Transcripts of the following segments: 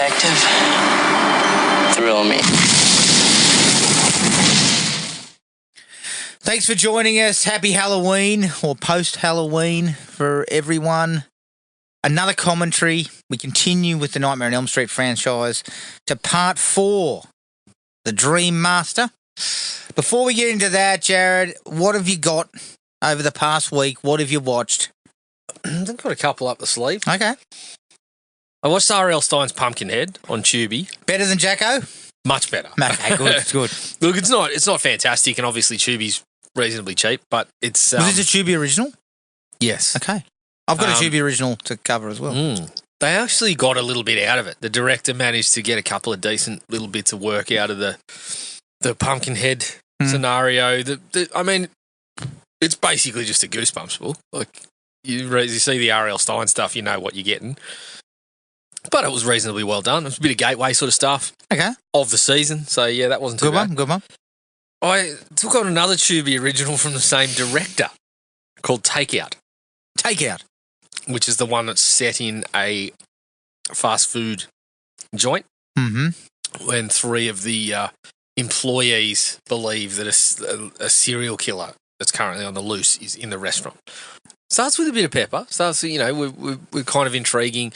detective thrill me. Thanks for joining us. Happy Halloween or post-Halloween for everyone. Another commentary. We continue with the Nightmare on Elm Street franchise to part 4, The Dream Master. Before we get into that, Jared, what have you got over the past week? What have you watched? I've got a couple up the sleeve. Okay. I watched R.L. Stine's Pumpkinhead on Tubi. Better than Jacko? Much better. Okay, good, good. Look, it's not fantastic, and obviously Tubi's reasonably cheap, but it's... Was this a Tubi original? Yes. Okay. I've got a Tubi original to cover as well. They actually got a little bit out of it. The director managed to get a couple of decent little bits of work out of the Pumpkinhead scenario. I mean, it's basically just a Goosebumps book. Like, you see the R.L. Stine stuff, you know what you're getting. But it was reasonably well done. It was a bit of gateway sort of stuff. Okay. Of the season. So, yeah, that wasn't too bad. Good one. I took on another Tubi original from the same director called Takeout. Takeout. Which is the one that's set in a fast food joint. Mm-hmm. When 3 of the employees believe that a serial killer that's currently on the loose is in the restaurant. Starts with a bit of pepper. Starts, we're kind of intriguing.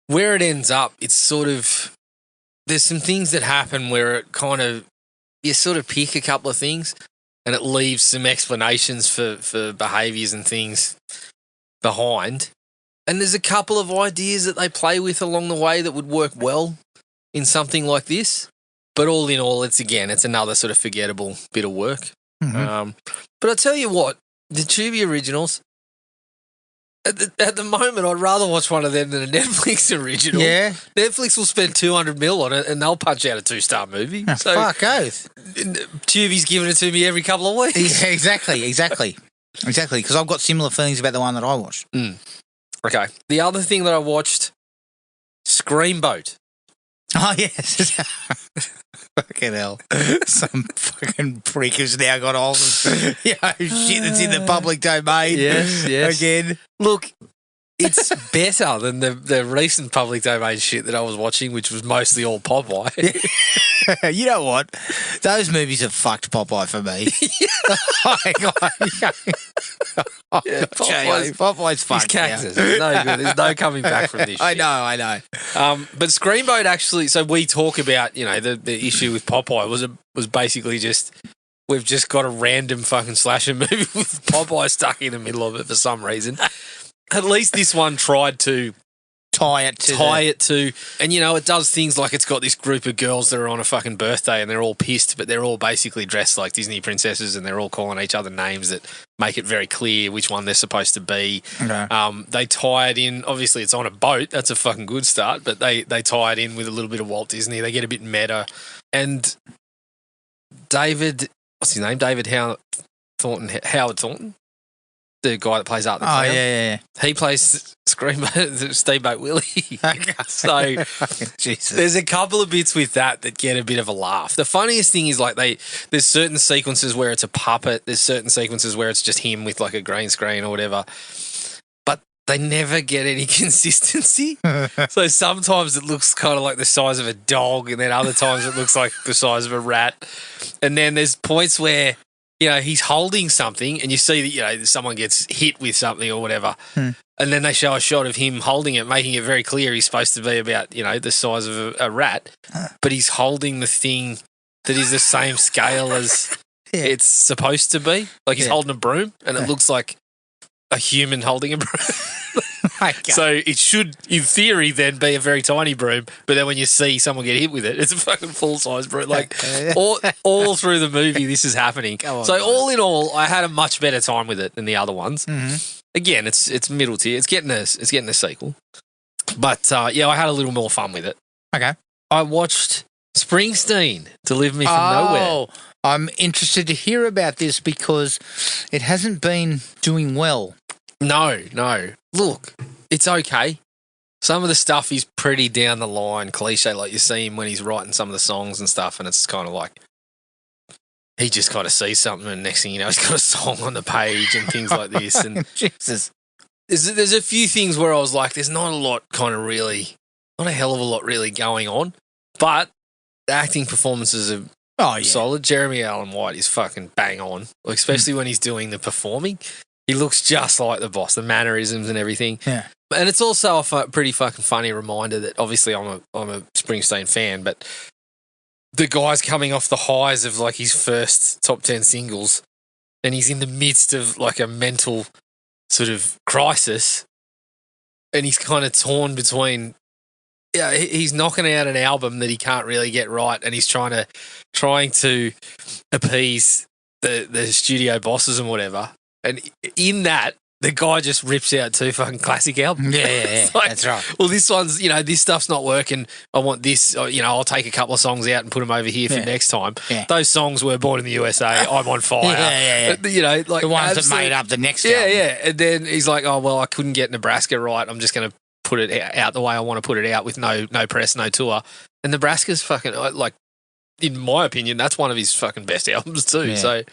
Where it ends up, it's sort of... There's some things that happen where it kind of... You sort of pick a couple of things and it leaves some explanations for behaviours and things behind. And there's a couple of ideas that they play with along the way that would work well in something like this. But all in all, it's another sort of forgettable bit of work. Mm-hmm. But I tell you what, the Tubi originals, at the moment, I'd rather watch one of them than a Netflix original. Yeah. Netflix will spend $200 million on it and they'll punch out a 2-star movie. Oh, So fuck oath. Tubi's giving it to me every couple of weeks. Yeah, exactly. Because I've got similar feelings about the one that I watched. Okay. The other thing that I watched, Screamboat. Oh, yes. Fucking hell. Some fucking prick has now got all this shit that's in the public domain. Yes. Again. Look, it's better than the recent public domain shit that I was watching, which was mostly all Popeye. You know what? Those movies have fucked Popeye for me. Popeye's fucked. He's cactus. It's no good. There's no coming back from this shit. I know. But Screamboat actually, so we talk about, the issue with Popeye was basically just, we've just got a random fucking slasher movie with Popeye stuck in the middle of it for some reason. At least this one tried to tie it to, and it does things like it's got this group of girls that are on a fucking birthday and they're all pissed, but they're all basically dressed like Disney princesses and they're all calling each other names that make it very clear which one they're supposed to be. Okay. They tie it in, obviously it's on a boat, that's a fucking good start, but they tie it in with a little bit of Walt Disney. They get a bit meta. And David, what's his name? David Howard Thornton? The guy that plays Art the Clown. Yeah. He plays Steamboat Willie. So Jesus. There's a couple of bits with that get a bit of a laugh. The funniest thing is there's certain sequences where it's a puppet. There's certain sequences where it's just him with like a green screen or whatever. But they never get any consistency. So sometimes it looks kind of like the size of a dog and then other times it looks like the size of a rat. And then there's points where he's holding something and you see that, someone gets hit with something or whatever. And then they show a shot of him holding it, making it very clear he's supposed to be about, the size of a rat. But he's holding the thing that is the same scale as it's supposed to be. Like he's holding a broom and it looks like a human holding a broom. So it should, in theory, then be a very tiny broom, but then when you see someone get hit with it, it's a fucking full-size broom. Like, all through the movie, this is happening. All in all, I had a much better time with it than the other ones. Mm-hmm. Again, it's middle tier. It's getting a sequel. But, I had a little more fun with it. Okay. I watched Springsteen, Deliver Me From Nowhere. I'm interested to hear about this because it hasn't been doing well. No. Look, it's okay. Some of the stuff is pretty down the line, cliche, like you see him when he's writing some of the songs and stuff, and it's kind of like he just kind of sees something and next thing you know, he's got a song on the page and things like this. And Jesus. There's a few things where I was like, there's not a lot kind of really not a hell of a lot really going on, but the acting performances are solid. Jeremy Allen White is fucking bang on, especially when he's doing the performing. He looks just like the boss, the mannerisms and everything. Yeah. And it's also a pretty fucking funny reminder that obviously I'm a Springsteen fan, but the guy's coming off the highs of like his first top 10 singles, and he's in the midst of like a mental sort of crisis, and he's kind of torn between. Yeah, he's knocking out an album that he can't really get right, and he's trying to appease the studio bosses and whatever. And in that, the guy just rips out 2 fucking classic albums. Yeah. Like, that's right. Well, this one's, this stuff's not working. I want this, I'll take a couple of songs out and put them over here for next time. Yeah. Those songs were Born in the USA, I'm on fire. Yeah. Like the ones that made up the next album. Yeah. And then he's like, oh, well, I couldn't get Nebraska right. I'm just going to put it out the way I want to put it out with no press, no tour. And Nebraska's fucking, like, in my opinion, that's one of his fucking best albums too. Yeah. So,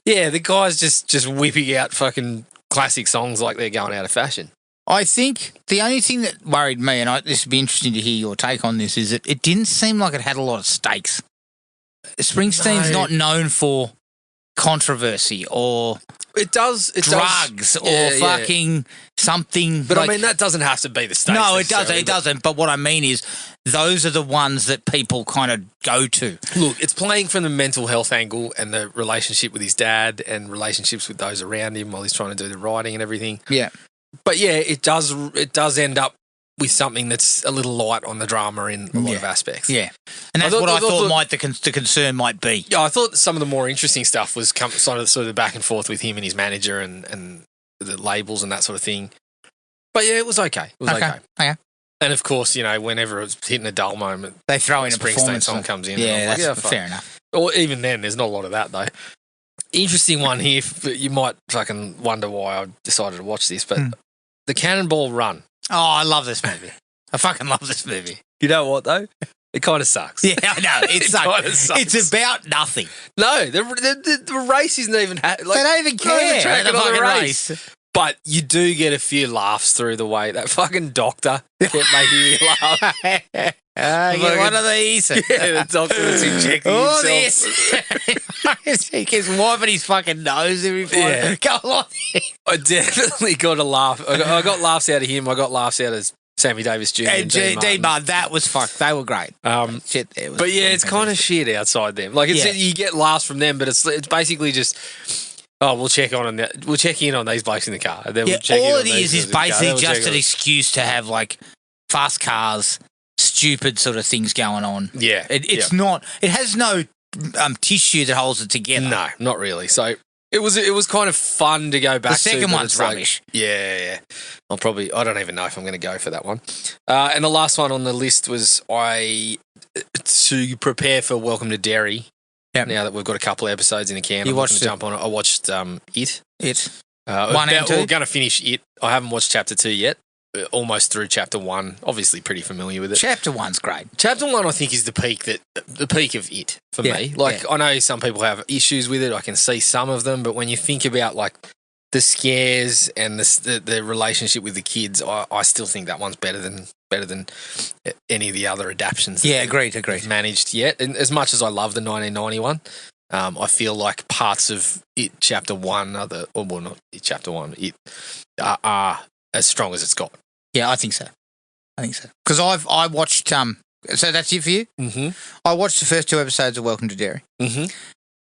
yeah, the guy's just whipping out fucking classic songs like they're going out of fashion. I think the only thing that worried me, and this would be interesting to hear your take on this, is that it didn't seem like it had a lot of stakes. Springsteen's not known for controversy or drugs or fucking something. But I mean, that doesn't have to be the stakes. No, it doesn't. It doesn't. But what I mean is, those are the ones that people kind of go to. Look, it's playing from the mental health angle and the relationship with his dad and relationships with those around him while he's trying to do the writing and everything. Yeah. But yeah, it does end up with something that's a little light on the drama in a lot of aspects. Yeah. And that's what I thought the concern might be. Yeah, I thought some of the more interesting stuff was sort of the back and forth with him and his manager and the labels and that sort of thing. But yeah, it was okay. It was okay. And of course, whenever it's hitting a dull moment, they throw in a Springsteen song comes in. Yeah, that's fair enough. Or even then, there's not a lot of that though. Interesting one here. You might fucking wonder why I decided to watch this, but the Cannonball Run. Oh, I love this movie. I fucking love this movie. You know what though? It kind of sucks. Yeah, I know. It sucks. It's about nothing. No, the race isn't even. They don't even care. The fucking race. But you do get a few laughs through the way. That fucking doctor kept making me laugh. Get one of these. Yeah, the doctor was injecting himself. This. He keeps wiping his fucking nose every time. Yeah. Go on. I definitely got a laugh. I got laughs out of him. I got laughs out of Sammy Davis Jr. and D. Martin. That was fucked. They were great. Shit, but yeah, it's kind of shit outside them. Like you get laughs from them, but it's basically just. Oh, we'll check in on these blokes in the car. Then we'll check all it is basically just an excuse to have like fast cars, stupid sort of things going on. Yeah, it's not. It has no tissue that holds it together. No, not really. So it was kind of fun to go back. The second one's rubbish. Yeah. I don't even know if I'm going to go for that one. And the last one on the list was to prepare for Welcome to Derry. Yep. Now that we've got a couple of episodes in the can, I'm going to jump on it. I watched It. One and two? We're going to finish It. I haven't watched Chapter 2 yet. Almost through Chapter 1. Obviously pretty familiar with it. Chapter 1's great. Chapter 1 I think is the peak of It for me. I know some people have issues with it. I can see some of them. But when you think about like the scares and the relationship with the kids, I still think that one's better than any of the other adaptions. Yeah, agreed. Managed yet, and as much as I love the 1991, I feel like parts of It Chapter 1 not It Chapter 1, It are as strong as it's got. Yeah, I think so. Because I watched. So that's it for you. Mm-hmm. I watched the first 2 episodes of Welcome to Derry. Mm-hmm.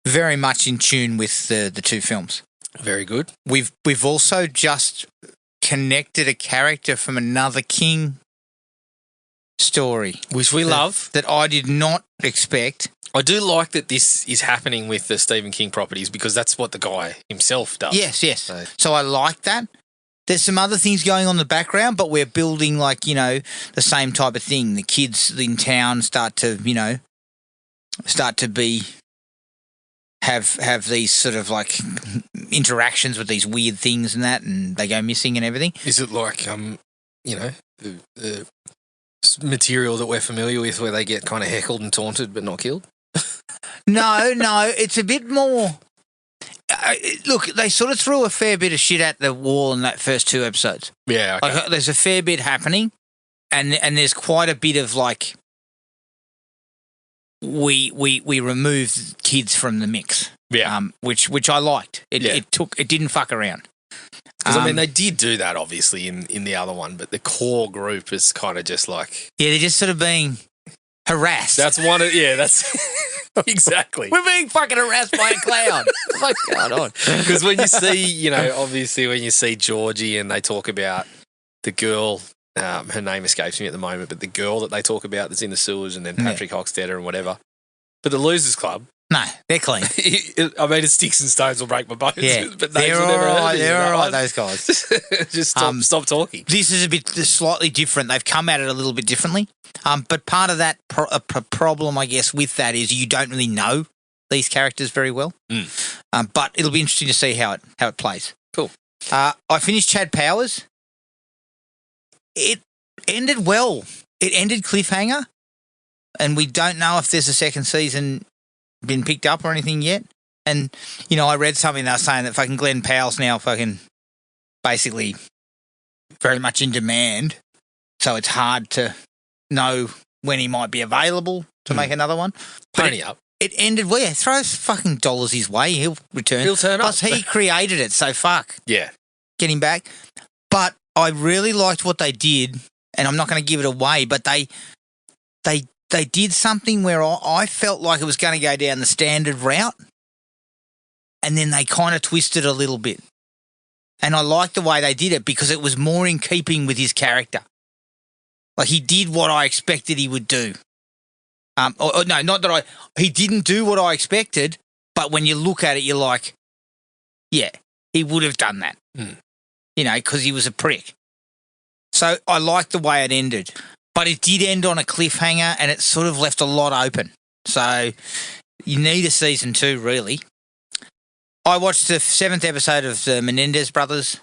Very much in tune with the 2 films. Very good. We've also just connected a character from another King story, which we love, that I did not expect. I do like that this is happening with the Stephen King properties because that's what the guy himself does. Yes. So I like that. There's some other things going on in the background, but we're building the same type of thing. The kids in town start to be have these sort of like interactions with these weird things and that, and they go missing and everything. Is it like the material that we're familiar with where they get kind of heckled and taunted but not killed? No, it's a bit more. Look, they sort of threw a fair bit of shit at the wall in that first 2 episodes. Yeah, okay. There's a fair bit happening, and there's quite a bit of like we removed kids from the mix. Yeah. Which I liked. It didn't fuck around. Because I mean, they did do that obviously in the other one, but the core group is kind of just like they're just sort of being harassed. That's one of that's exactly. We're being fucking harassed by a clown. What's going on? Because when you see, obviously when you see Georgie and they talk about the girl, her name escapes me at the moment, but the girl that they talk about that's in the sewers, and then Patrick Hockstetter and whatever. But the Losers Club. No, they're clean. I mean, it's sticks and stones will break my bones. Yeah, but they're all right. They're all right, those guys. Just stop talking. This is a bit slightly different. They've come at it a little bit differently. But part of that problem, I guess, with that is you don't really know these characters very well. But it'll be interesting to see how it plays. Cool. I finished Chad Powers. It ended well. It ended cliffhanger, and we don't know if there's a second season been picked up or anything yet. And, I read something that was saying that fucking Glenn Powell's now fucking basically very much in demand. So it's hard to know when he might be available to make another one. Pony up. It ended well. Yeah, throw fucking dollars his way. He'll return. He'll turn Plus, up. he created it, so fuck. Yeah. Get him back. But I really liked what they did, and I'm not going to give it away, but they did something where I felt like it was going to go down the standard route, and then they kind of twisted a little bit. And I liked the way they did it because it was more in keeping with his character. Like, he did what I expected he would do. No, not that he didn't do what I expected, but when you look at it, you're like, yeah, he would have done that. Because he was a prick. So I liked the way it ended. But it did end on a cliffhanger, and it sort of left a lot open. So you need a season 2, really. I watched the 7th episode of the Menendez Brothers.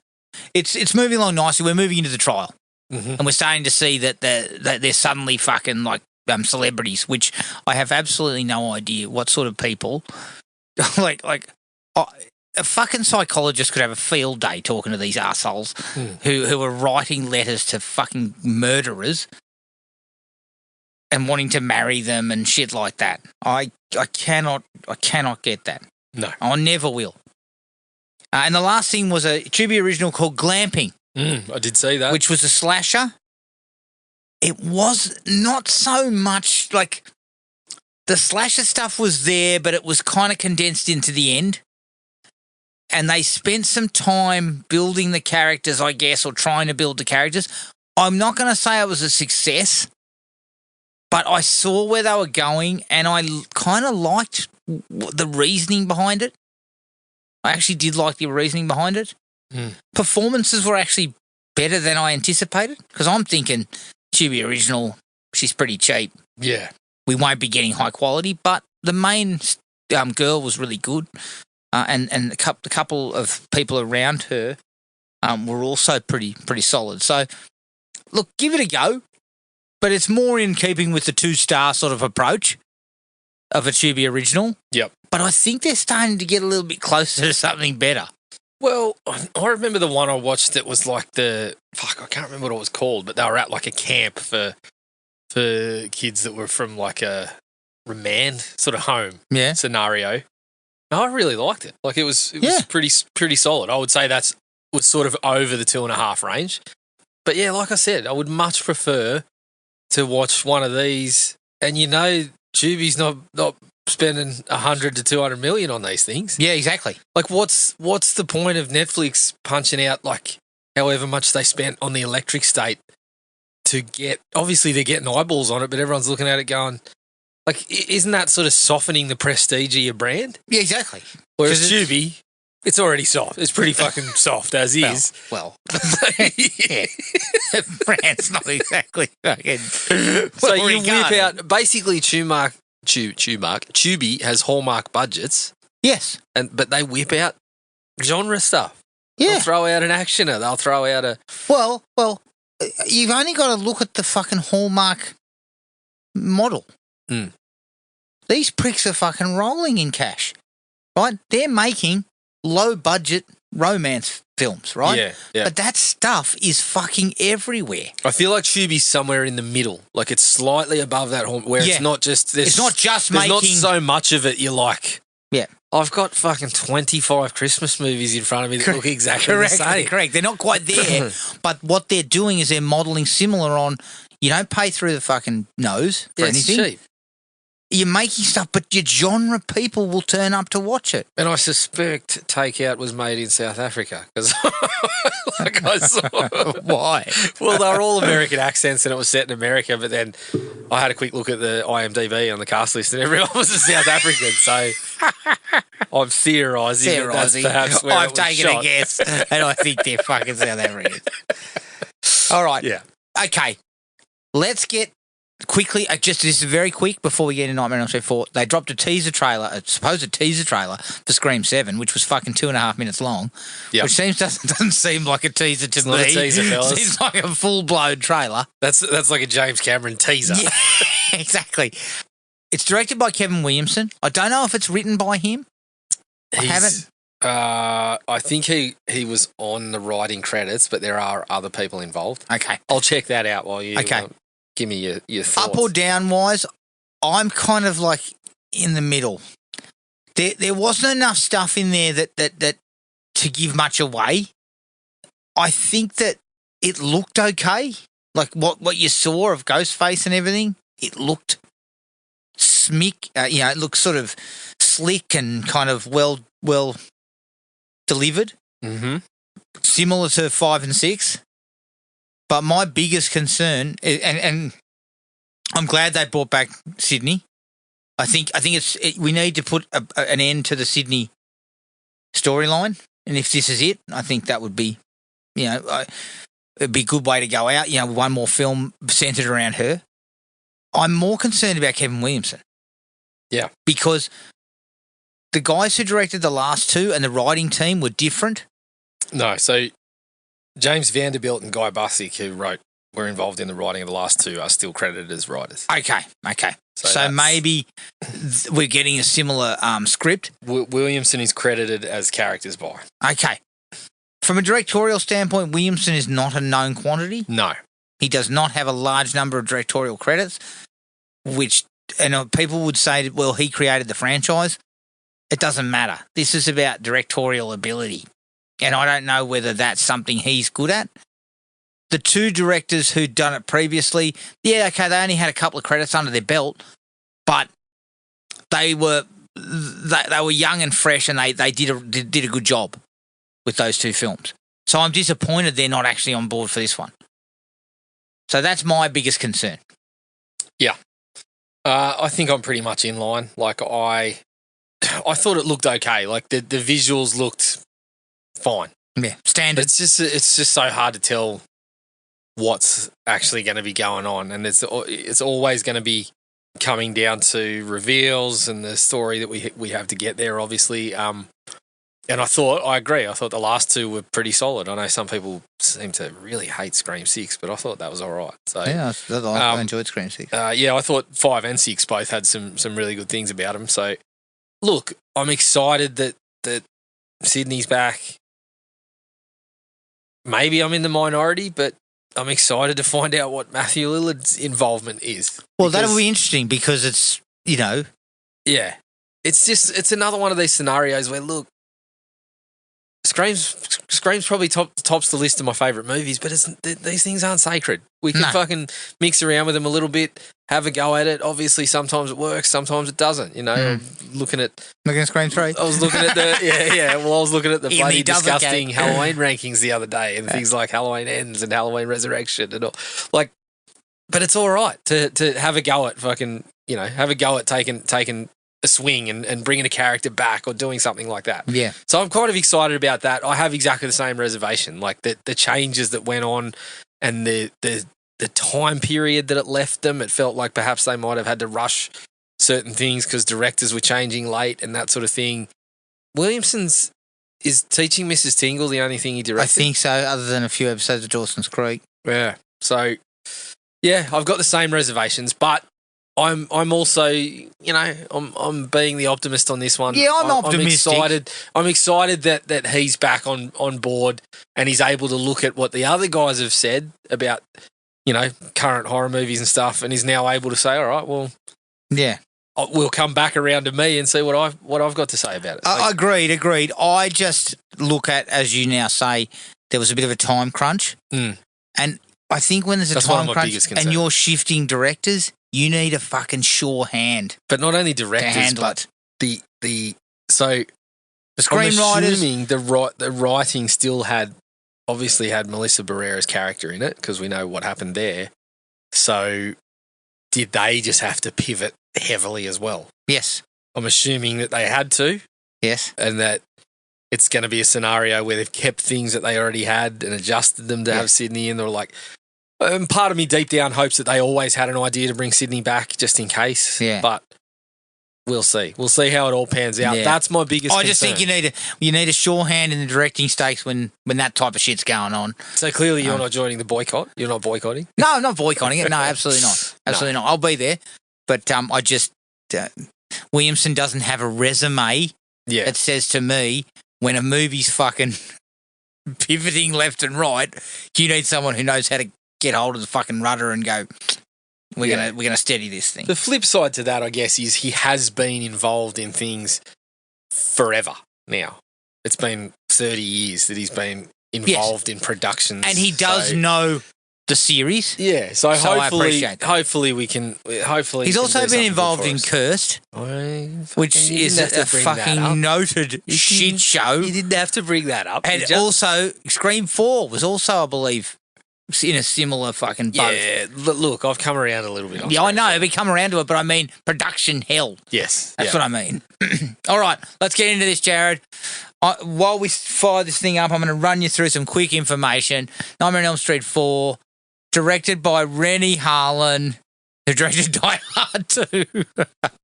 It's moving along nicely. We're moving into the trial, and we're starting to see that they're suddenly fucking like celebrities, which I have absolutely no idea what sort of people. A fucking psychologist could have a field day talking to these assholes who are writing letters to fucking murderers and wanting to marry them and shit like that. I cannot get that. No. I never will. And the last thing was a Tubi original called Glamping. I did see that. Which was a slasher. It was not so much like the slasher stuff was there, but it was kind of condensed into the end. And they spent some time building the characters, I guess, or trying to build the characters. I'm not going to say it was a success, but I saw where they were going, and I kind of liked the reasoning behind it. I actually did like the reasoning behind it. Performances were actually better than I anticipated, because I'm thinking Tubi original, she's pretty cheap. Yeah. We won't be getting high quality, but the main girl was really good. And the couple of people around her were also pretty solid. So, look, give it a go, but it's more in keeping with the 2-star sort of approach of a Tubi original. Yep. But I think they're starting to get a little bit closer to something better. Well, I remember the one I watched that was like I can't remember what it was called, but they were at like a camp for kids that were from like a remand sort of home scenario. No, I really liked it. Like it was pretty solid. I would say was sort of over the 2.5 range. But yeah, like I said, I would much prefer to watch one of these. And Tubi's not spending 100 to 200 million on these things. Yeah, exactly. Like what's the point of Netflix punching out like however much they spent on the Electric State to get? Obviously, they're getting eyeballs on it, but everyone's looking at it going, like, isn't that sort of softening the prestige of your brand? Yeah, exactly. Whereas Tubi, it's already soft. It's pretty fucking soft as is. Well, yeah. Brand's not exactly fucking. So you whip out basically Tubi has Hallmark budgets. Yes, but they whip out genre stuff. Yeah, they'll throw out an actioner. They'll throw out a well. You've only got to look at the fucking Hallmark model. These pricks are fucking rolling in cash, right? They're making low-budget romance films, right? Yeah, yeah. But that stuff is fucking everywhere. I feel like Tubi's somewhere in the middle. Like it's slightly above that where Yeah. it's not just It's not just there's not making- so much of it. You're like, Yeah. I've got fucking 25 Christmas movies in front of me that look exactly the same. Correct. They're not quite there, but what they're doing is they're modelling similar on. You don't pay through the fucking nose for Yeah, it's anything. cheap. You're making stuff, but your genre people will turn up to watch it. And I suspect Takeout was made in South Africa because, like I saw, Why? well, they were all American accents and it was set in America. But then I had a quick look at the IMDb on the cast list, and everyone was a South African. So I'm theorising that that's perhaps where I've taken shot. a guess, and I think they're fucking South Africans. All right. Yeah. Okay. Let's get quickly. This is very quick before we get into Nightmare on Elm Street 4. They dropped a supposed teaser trailer for Scream 7, which was fucking 2.5 minutes long. Yep. Which doesn't seem like a teaser to me. Not a teaser, fellas. Seems like a full blown trailer. That's like a James Cameron teaser. Yeah, exactly. It's directed by Kevin Williamson. I don't know if it's written by him. I haven't. I think he was on the writing credits, but there are other people involved. Okay. I'll check that out while you Okay. give me your thoughts. Up or down wise, I'm kind of like in the middle. There wasn't enough stuff in there that to give much away. I think that it looked okay. Like what you saw of Ghostface and everything, it looked it looked sort of slick and kind of well delivered. Mm-hmm. Similar to 5 and 6. But my biggest concern, and I'm glad they brought back Sydney. I think we need to put an end to the Sydney storyline, and if this is it, I think that would be, it'd be a good way to go out. One more film centered around her. I'm more concerned about Kevin Williamson. Yeah, because the guys who directed the last two and the writing team were different. No, so James Vanderbilt and Guy Busick, who were involved in the writing of the last two, are still credited as writers. Okay. So maybe we're getting a similar script. Williamson is credited as characters by. Okay. From a directorial standpoint, Williamson is not a known quantity. No. He does not have a large number of directorial credits, which people would say, well, he created the franchise. It doesn't matter. This is about directorial ability. And I don't know whether that's something he's good at. The two directors who'd done it previously, they only had a couple of credits under their belt, but they were young and fresh, and they did a good job with those two films. So I'm disappointed they're not actually on board for this one. So that's my biggest concern. Yeah. I think I'm pretty much in line. Like I thought it looked okay. Like the visuals looked fine. Yeah, standard. It's just so hard to tell what's actually going to be going on, and it's always going to be coming down to reveals and the story that we have to get there, obviously. And I agree. I thought the last two were pretty solid. I know some people seem to really hate Scream 6, but I thought that was all right. So yeah, I enjoyed Scream 6. I thought 5 and 6 both had some really good things about them. So, look, I'm excited that Sydney's back. Maybe I'm in the minority, but I'm excited to find out what Matthew Lillard's involvement is. Well, that'll be interesting because it's, Yeah. It's another one of these scenarios where, look, Scream's probably tops the list of my favourite movies, but these things aren't sacred. We can fucking mix around with them a little bit, have a go at it. Obviously, sometimes it works, sometimes it doesn't. Looking at Scream 3. I was looking at I was looking at the bloody doesn't disgusting Halloween rankings the other day, and things like Halloween Ends and Halloween Resurrection and all. Like, but it's all right to have a go at fucking have a go at taking a swing and bringing a character back or doing something like that. Yeah. So I'm kind of excited about that. I have exactly the same reservation, like the changes that went on and the time period that it left them. It felt like perhaps they might have had to rush certain things because directors were changing late and that sort of thing. Williamson's is Teaching Mrs. Tingle the only thing he directed? I think so, other than a few episodes of Dawson's Creek. Yeah. So, yeah, I've got the same reservations, but I'm also, I'm being the optimist on this one. Yeah, I'm optimistic. I'm excited that he's back on board and he's able to look at what the other guys have said about, current horror movies and stuff, and is now able to say, all right, well, yeah, we'll come back around to me and see what I've got to say about it. Agreed. I just look at, as you now say, there was a bit of a time crunch, and I think when there's a time crunch and you're shifting directors, you need a fucking sure hand. But not only directors, but the screenwriters. I'm assuming the writing still obviously had Melissa Barrera's character in it, because we know what happened there. So did they just have to pivot heavily as well? Yes. I'm assuming that they had to. Yes. And that it's going to be a scenario where they've kept things that they already had and adjusted them to have Sydney in. They're like, part of me deep down hopes that they always had an idea to bring Sydney back just in case. Yeah. But we'll see. We'll see how it all pans out. Yeah. That's my biggest concern. I just think you need a sure hand in the directing stakes when that type of shit's going on. So clearly you're not joining the boycott? You're not boycotting? No, I'm not boycotting it. No, absolutely not. Absolutely not. I'll be there. But I just... Williamson doesn't have a resume that says to me, when a movie's fucking pivoting left and right, you need someone who knows how to get hold of the fucking rudder and go, we're gonna steady this thing. The flip side to that, I guess, is he has been involved in things forever now. It's been 30 years that he's been involved in productions. And he does know the series. Yeah, so hopefully we can... Hopefully he's also been involved in Cursed, which is a fucking noted shit show. You didn't have to bring that up. And also, Scream 4 was also, I believe, in a similar fucking boat. Yeah, look, I've come around a little bit. Yeah, I know, I've come around to it, but I mean production hell. Yes. That's what I mean. All right, let's get into this, Jared. While we fire this thing up, I'm going to run you through some quick information. Nightmare on Elm Street 4, directed by Rennie Harlan, who directed Die Hard 2.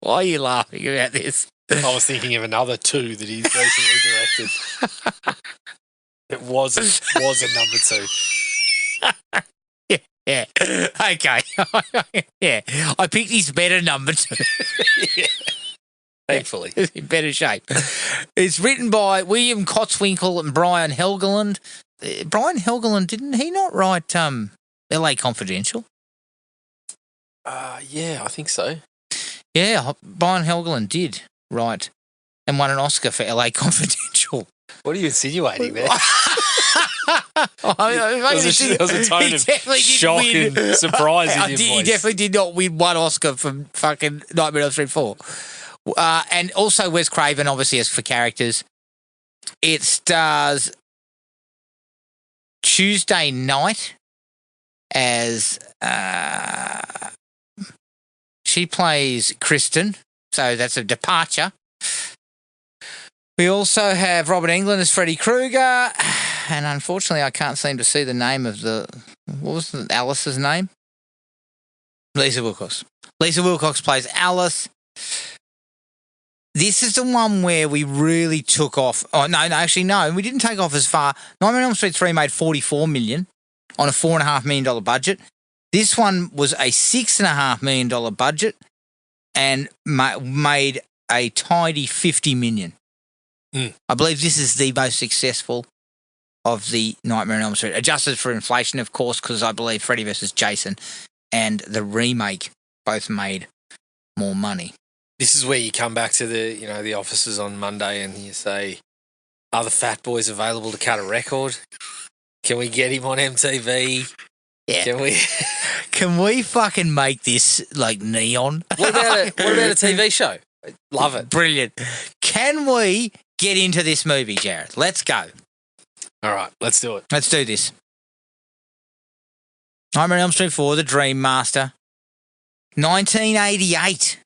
Why are you laughing about this? I was thinking of another 2 that he's recently directed. It was a number 2. Yeah. Okay. Yeah. I picked his better number 2. Yeah. Thankfully. In better shape. It's written by William Kotzwinkle and Brian Helgeland. Brian Helgeland, didn't he not write LA Confidential? Yeah, I think so. Yeah, Brian Helgeland did write and won an Oscar for LA Confidential. What are you insinuating there? There was a tone of shock and surprise in your voice. He definitely did not win one Oscar from fucking Nightmare on Elm Street 4. And also Wes Craven, obviously, as for characters. It stars Tuesday Night as... she plays Kristen, so that's a departure. We also have Robert Englund as Freddy Krueger, and unfortunately I can't seem to see the name of what was Alice's name? Lisa Wilcox. Lisa Wilcox plays Alice. This is the one where we really took off. Oh, no, we didn't take off as far. Nightmare on Elm Street 3 made $44 million on a $4.5 million budget. This one was a $6.5 million budget and made a tidy $50 million. I believe this is the most successful of the Nightmare on Elm Street, adjusted for inflation, of course, because I believe Freddy vs. Jason and the remake both made more money. This is where you come back to the offices on Monday and you say, are the fat boys available to cut a record? Can we get him on MTV? Yeah. Can we fucking make this like neon? What about a TV show? Love it. Brilliant. Can we get into this movie, Jared? Let's go. All right, let's do it. Let's do this. Nightmare on Elm Street 4, The Dream Master. 1988.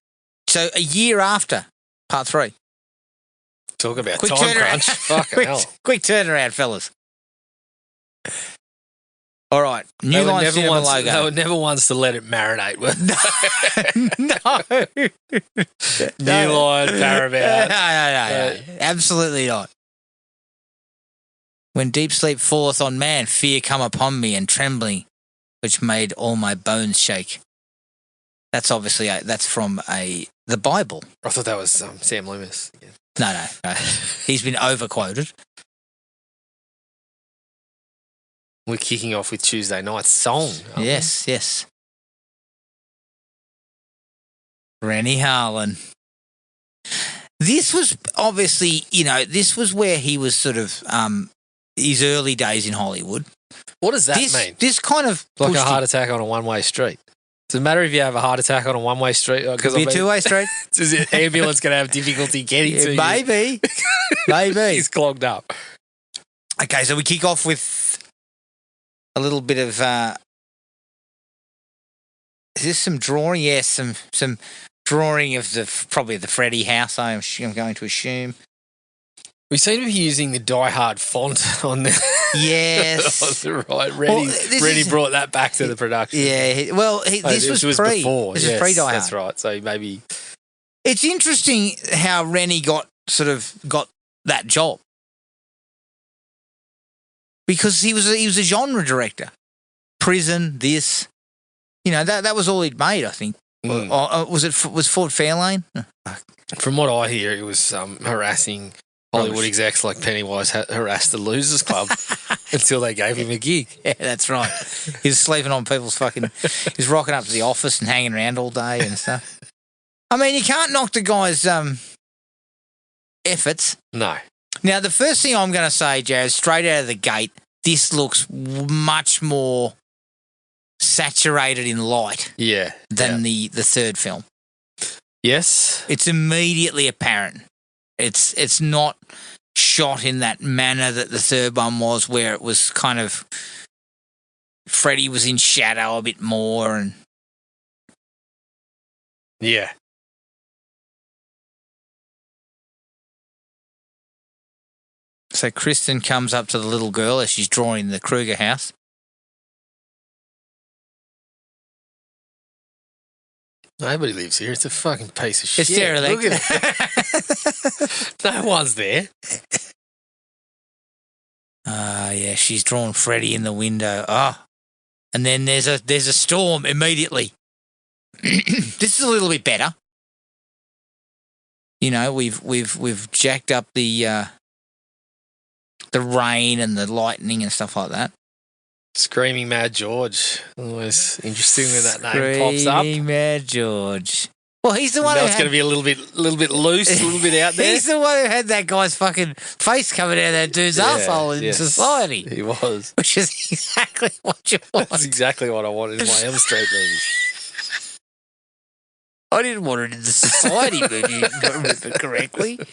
So a year after Part 3. Talk about quick time crunch. Fucking hell. Quick turnaround, fellas. All right. New Line Cinema logo. They were never ones to let it marinate. No. New Line, Paramount. No. Absolutely not. When deep sleep falleth on man, fear come upon me and trembling, which made all my bones shake. That's obviously that's from the Bible. I thought that was Sam Loomis. Yeah. No. He's been overquoted. We're kicking off with Tuesday night's song. Yes. Rennie Harlan. This was obviously, this was where he was sort of his early days in Hollywood. What does that mean? This kind of like a heart attack on a one-way street. Does it matter if you have a heart attack on a one-way street? Could be a two-way street. Is the ambulance going to have difficulty getting to you? Maybe. He's clogged up. Okay, so we kick off with a little bit of... is this some drawing? Yes, some drawing of probably the Freddy house, I'm going to assume. We seem to be using the Die Hard font on the... Yes. on the right. Reddy brought that back to the production. Yeah. This was pre. Before. This was pre-Die Hard. That's right. So maybe... It's interesting how Rennie got that job. Because he was a genre director. Prison, this... that was all he'd made, I think. Was Fort Fairlane? From what I hear, it was harassing Hollywood execs like Pennywise harassed the Losers Club until they gave him a gig. Yeah, that's right. He was sleeping on people's he was rocking up to the office and hanging around all day and stuff. I mean, you can't knock the guy's efforts. No. Now, the first thing I'm going to say, Jared, straight out of the gate, this looks much more saturated in light than the third film. Yes. It's immediately apparent. It's not shot in that manner that the third one was, where it was kind of Freddy was in shadow a bit more and yeah. So Kristen comes up to the little girl as she's drawing the Kruger house. Nobody lives here. It's a fucking piece of shit. It's derelict. Look at it. No one's there. Yeah, she's drawn Freddy in the window. And then there's a storm immediately. This is a little bit better. We've jacked up the rain and the lightning and stuff like that. Screaming Mad George. Always interesting when that name pops up. Screaming Mad George. Well, he's the one who's going to be a little bit loose, a little bit out there. He's the one who had that guy's fucking face coming out of that dude's arsehole in society. He was. Which is exactly what you want. That's exactly what I wanted in my Elm Street movies. I didn't want it in the society movie, if I remember correctly. I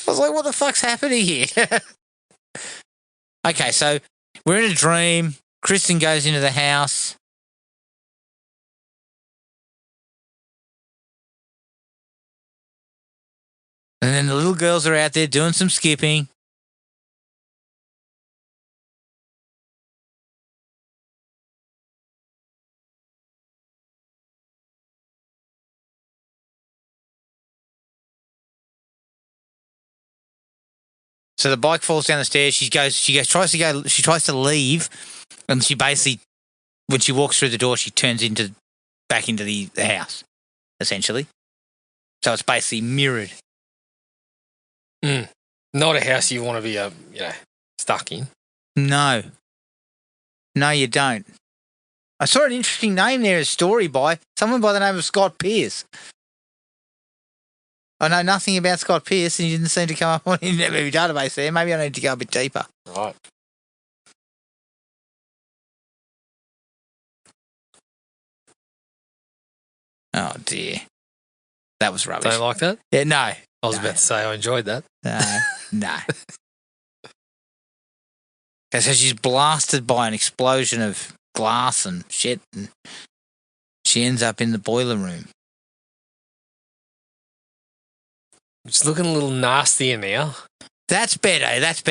was like, what the fuck's happening here? Okay, so we're in a dream. Kristen goes into the house. And then the little girls are out there doing some skipping. So the bike falls down the stairs. She tries to leave, and she basically, when she walks through the door, she turns back into the house, essentially. So it's basically mirrored. Not a house you want to be, stuck in. No, you don't. I saw an interesting name there, a story by someone by the name of Scott Pearce. I know nothing about Scott Pearce, and he didn't seem to come up on the Internet Movie Database there. Maybe I need to go a bit deeper. Right. Oh, dear. That was rubbish. Don't like that? Yeah, no. I was about to say I enjoyed that. No. Okay, so she's blasted by an explosion of glass and shit, and she ends up in the boiler room. It's looking a little nastier now. That's better. It's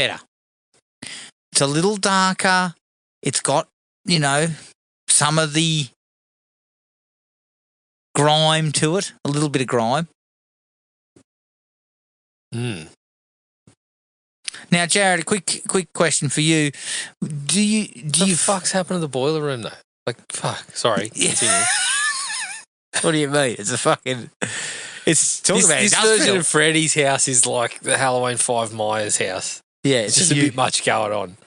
a little darker. It's got, some of the grime to it, a little bit of grime. Now, Jared, a quick question for you. Do you fuck's happened to the boiler room though? Like, fuck. Sorry. Continue. What do you mean? It's a fucking. It's talking about This industrial. version of Freddy's house is like the Halloween 5 Myers house. Yeah, It's just a bit much going on.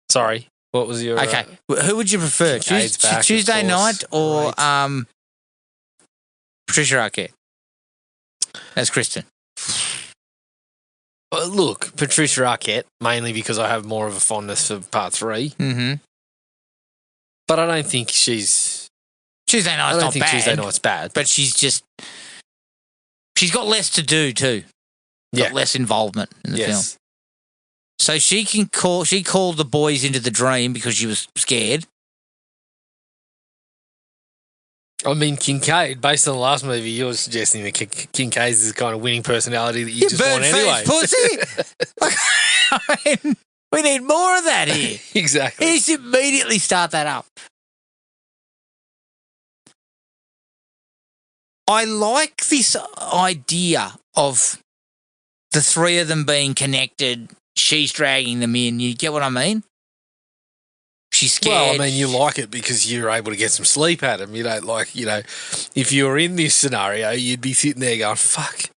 Sorry, what was your... Okay, who would you prefer? Kincaid's back, of Tuesday course. night or Great. Patricia Arquette? That's Kristen. Look, Patricia Arquette, mainly because I have more of a fondness for part 3. Mm-hmm. But I don't think she's... Tuesday I night's don't not think bad, Tuesday night's bad. but she's got less to do too. Got less involvement in the film. So she called the boys into the dream because she was scared. I mean, Kincaid, based on the last movie, you're suggesting that Kincaid's the kind of winning personality that you just want anyway. Pussy. I mean, we need more of that here. Exactly. He should immediately start that up. I like this idea of the three of them being connected. She's dragging them in. You get what I mean? She's scared. Well, I mean, you like it because you're able to get some sleep at him. You don't like, if you were in this scenario, you'd be sitting there going, fuck.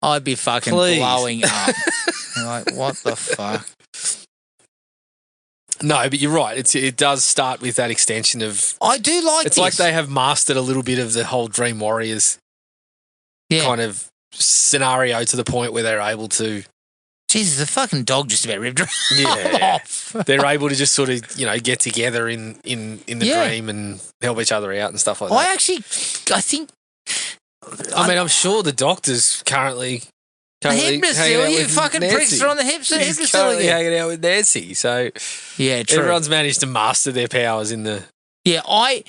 I'd be fucking Please. blowing up. Like, what the fuck? No, but you're right. It does start with that extension of... I do like It's this. like they have mastered a little bit of the whole Dream Warriors kind of scenario to the point where they're able to... Jesus, the fucking dog just about ripped her Yeah. off. They're able to just sort of, get together in the dream and help each other out and stuff like that. I think... I mean, I'm sure the doctor's currently The hanging hypnosil, out you with fucking Nancy. pricks are on the hips. He's currently hanging out with Nancy. So Yeah, true. everyone's managed to master their powers in the... Yeah, I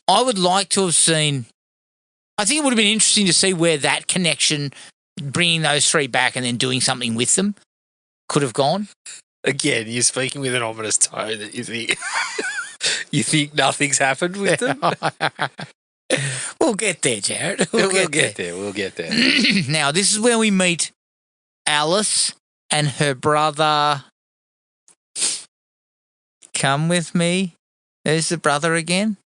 would like to have seen... I think it would have been interesting to see where that connection, bringing those three back and then doing something with them, could have gone. Again, you're speaking with an ominous tone that you think... you think nothing's happened with them? We'll get there, Jared. We'll get there. We'll get there. Now, this is where we meet Alice and her brother. Come with me. There's the brother again.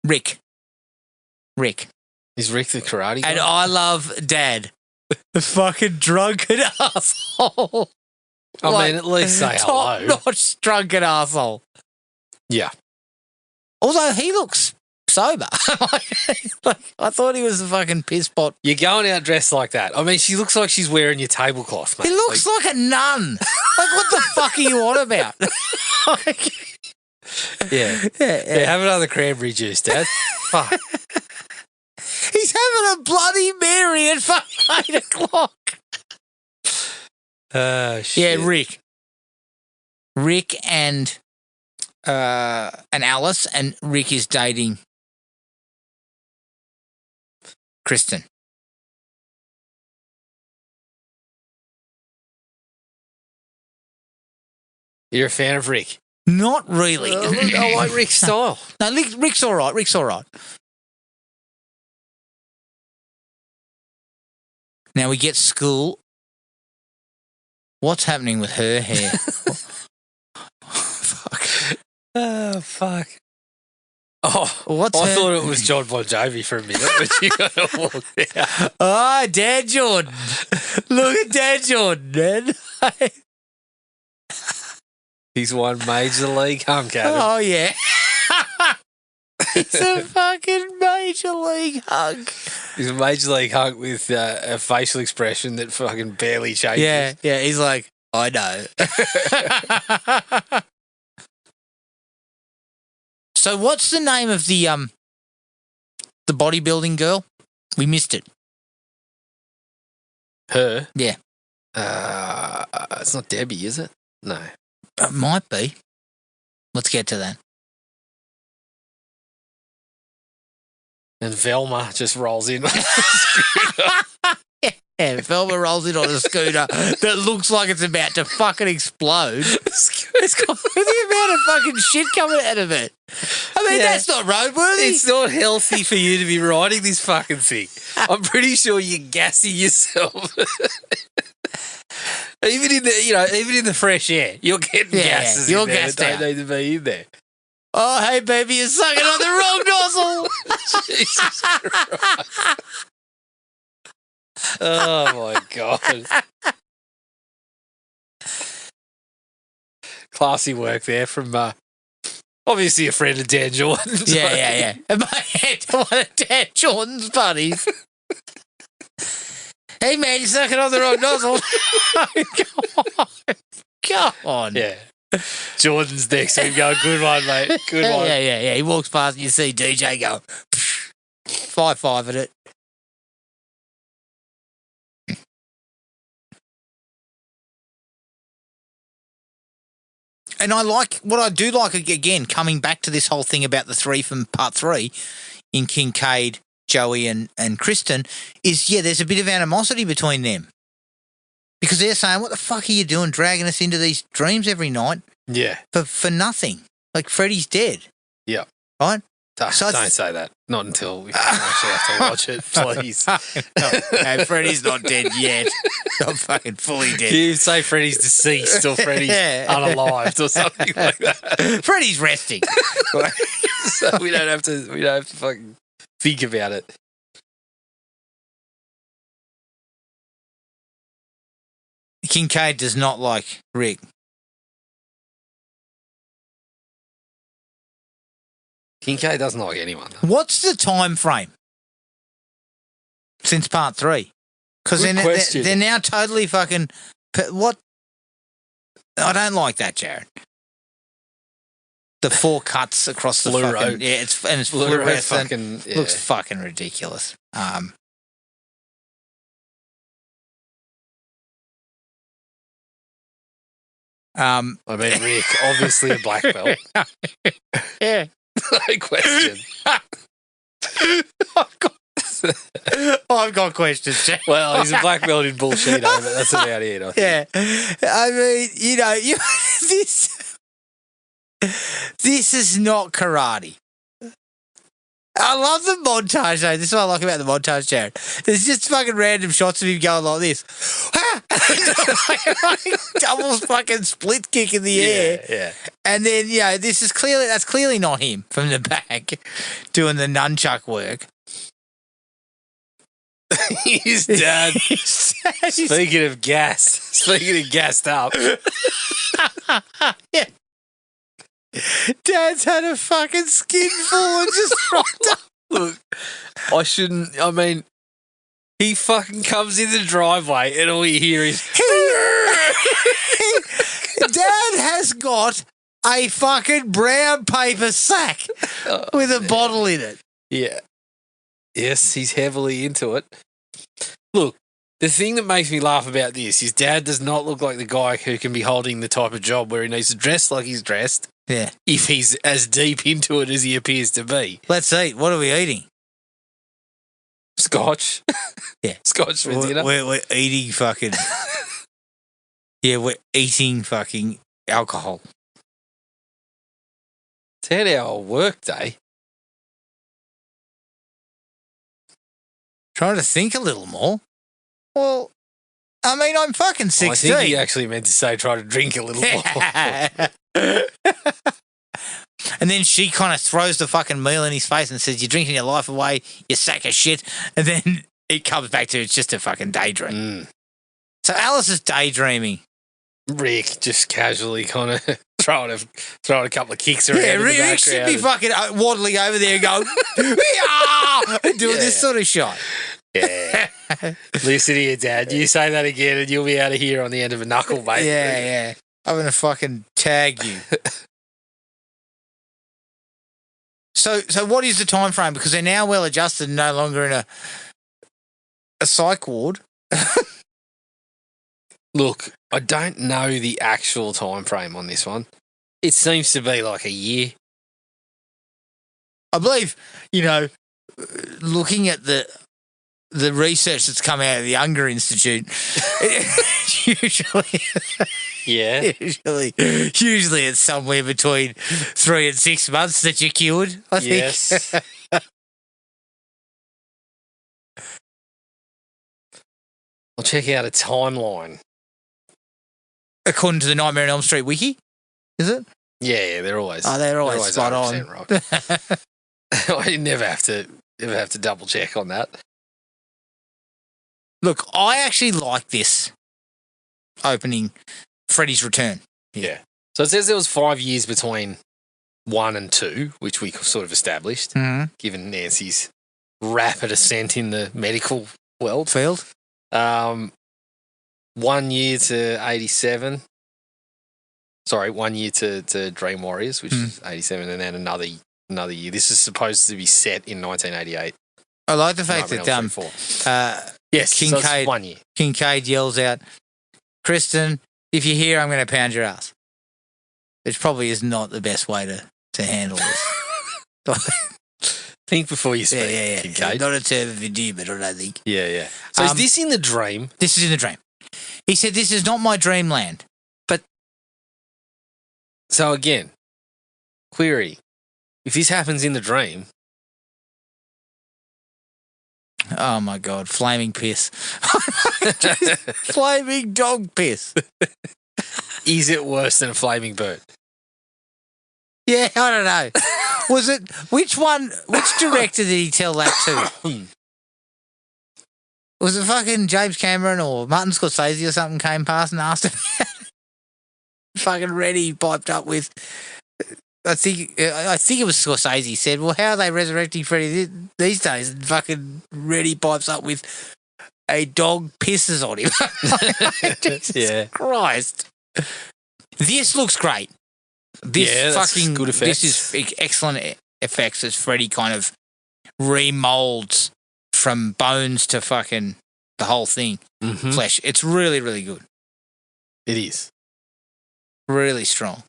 Rick. Is Rick the karate guy? And I love Dad. The fucking drunken asshole. I mean, at least say hello. Top-notch drunken asshole. Yeah. Although he looks sober. Like, I thought he was a fucking piss pot. You're going out dressed like that. I mean, she looks like she's wearing your tablecloth, mate. He looks like a nun. Like, what the fuck are you on about? Yeah, have another cranberry juice, Dad. Fuck. He's having a Bloody Mary at fucking 8 o'clock. Shit. Yeah, Rick and Alice, and Rick is dating Kristen. You're a fan of Rick? Not really. I like Rick's style. No, Rick's all right. Rick's all right. Now we get school. What's happening with her hair? Fuck. Oh, fuck. Oh, What's I her- thought it was John Bon Jovi for a minute, but you got to walk out. Oh, Dad Jordan. Look at Dad Jordan, man. He's won Major League hunk at him. Oh, yeah. It's a fucking Major League hug. He's a Major League hunk with a facial expression that fucking barely changes. Yeah. He's like, I know. So what's the name of the bodybuilding girl? We missed it. Her? Yeah. It's not Debbie, is it? No. It might be. Let's get to that. And Velma just rolls in. Yeah, Velma rolls in on a scooter that looks like it's about to fucking explode. It's got the amount of fucking shit coming out of it. I mean, that's not roadworthy. It's not healthy for you to be riding this fucking thing. I'm pretty sure you're gassing yourself. Even in the fresh air, you're getting gases. you're in there gassed that out. don't need to be in there. Oh, hey, baby, you're sucking on the wrong nozzle. Jesus Christ. Oh, my God. Classy work there from obviously a friend of Dan Jordan's. Yeah. One of Dan Jordan's buddies. Hey, man, you're sucking on the wrong nozzle. Come on. Yeah. Jordan's next to him going, good one, mate. Good one. Yeah. He walks past and you see DJ go, 5-5 at it. And what I do like, again, coming back to this whole thing about the three from part 3 in Kincaid, Joey and Kristen, is, there's a bit of animosity between them. Because they're saying, what the fuck are you doing dragging us into these dreams every night? Yeah. For nothing. Like, Freddy's dead. Yeah. Right? Don't say that. Not until we actually have to watch it, please. No, Freddy's not dead yet. Not fucking fully dead. You say Freddy's deceased or Freddy's unalived or something like that. Freddy's resting. So we don't have to fucking think about it. Kincaid does not like Rick. Kincaid doesn't like anyone. What's the time frame since part 3? Because they're now totally fucking... What? I don't like that, Jared. The 4 cuts across the fucking... Yeah, it's fluorescent. Looks fucking ridiculous. I mean, Rick, obviously a black belt. Yeah. No question. I've got questions, Jack. Well, he's a black belt in bullshit, but that's about it. I think. Yeah. I mean, this is not karate. I love the montage, though. This is what I like about the montage, Jared. There's just fucking random shots of him going like this. Double fucking split kick in the air. Yeah. And then, that's clearly not him from the back doing the nunchuck work. His dad. Speaking of gassed up. Yeah. Dad's had a fucking skinful and just rocked up. Look, I mean, he fucking comes in the driveway and all you hear is... Dad has got a fucking brown paper sack with a bottle in it. Yeah. Yes, he's heavily into it. Look, the thing that makes me laugh about this is Dad does not look like the guy who can be holding the type of job where he needs to dress like he's dressed. Yeah. If he's as deep into it as he appears to be. Let's eat. What are we eating? Scotch. Yeah. Scotch for dinner. We're eating fucking... we're eating fucking alcohol. 10-hour workday. Trying to think a little more. Well, I mean, I'm fucking 16. I think he actually meant to say try to drink a little more. And then she kind of throws the fucking meal in his face and says, you're drinking your life away, you sack of shit. And then it comes back to it's just a fucking daydream. Mm. So Alice is daydreaming. Rick just casually kind of throwing a couple of kicks around. Yeah, in the Rick should be fucking waddling over there and going, and doing this sort of shot. Yeah. Listen here, Dad. You say that again and you'll be out of here on the end of a knuckle, mate. Yeah. I'm going to fucking tag you. So what is the time frame? Because they're now well adjusted and no longer in a psych ward. Look, I don't know the actual time frame on this one. It seems to be like a year. I believe, looking at the research that's come out of the Unger Institute, usually it's somewhere between 3 and 6 months that you're cured, I think. Yes. I'll check out a timeline. According to the Nightmare on Elm Street wiki, is it? Yeah, they're always. They're always spot on. 100% right. I never have to double check on that. Look, I actually like this opening, Freddy's Return. Yeah. So it says there was 5 years between 1 and 2, which we sort of established, given Nancy's rapid ascent in the medical world. Field. 1 year to 87. Sorry, 1 year to Dream Warriors, which is 87, and then another year. This is supposed to be set in 1988. I like the fact that yes, Kincaid, so it's 1 year. Kincaid yells out, "Kristen, if you're here, I'm going to pound your ass." Which probably is not the best way to handle this. Think before you speak. Yeah. Kincaid. Not a term of endearment, I don't think. Yeah. So is this in the dream? This is in the dream. He said, "This is not my dreamland." So again, query: if this happens in the dream, oh my God, flaming piss. Flaming dog piss. is it worse than a flaming bird? Yeah, I don't know. Was it, which director did he tell that to? Was it fucking James Cameron or Martin Scorsese or something came past and asked him? Fucking Reddy piped up with, I think it was Scorsese said, "Well, how are they resurrecting Freddy these days?" And fucking Reddy pipes up with, "A dog pisses on him." Jesus Christ. This looks great. This good effects. This is excellent effects as Freddy kind of remolds from bones to fucking the whole thing. Flesh. It's really, really good. It is. Really strong.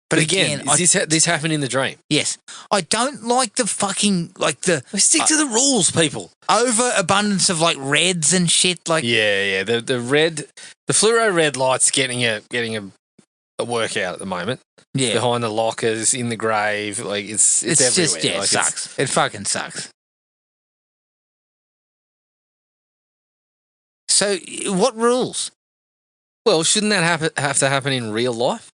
But again, this happened in the dream? Yes. I don't like the fucking, We stick to the rules, people. Overabundance of reds and shit. Yeah. The red, the fluoro red light's getting a workout at the moment. Yeah. Behind the lockers, in the grave, it's everywhere. Just, it sucks. It fucking sucks. So, what rules? Well, shouldn't that have to happen in real life?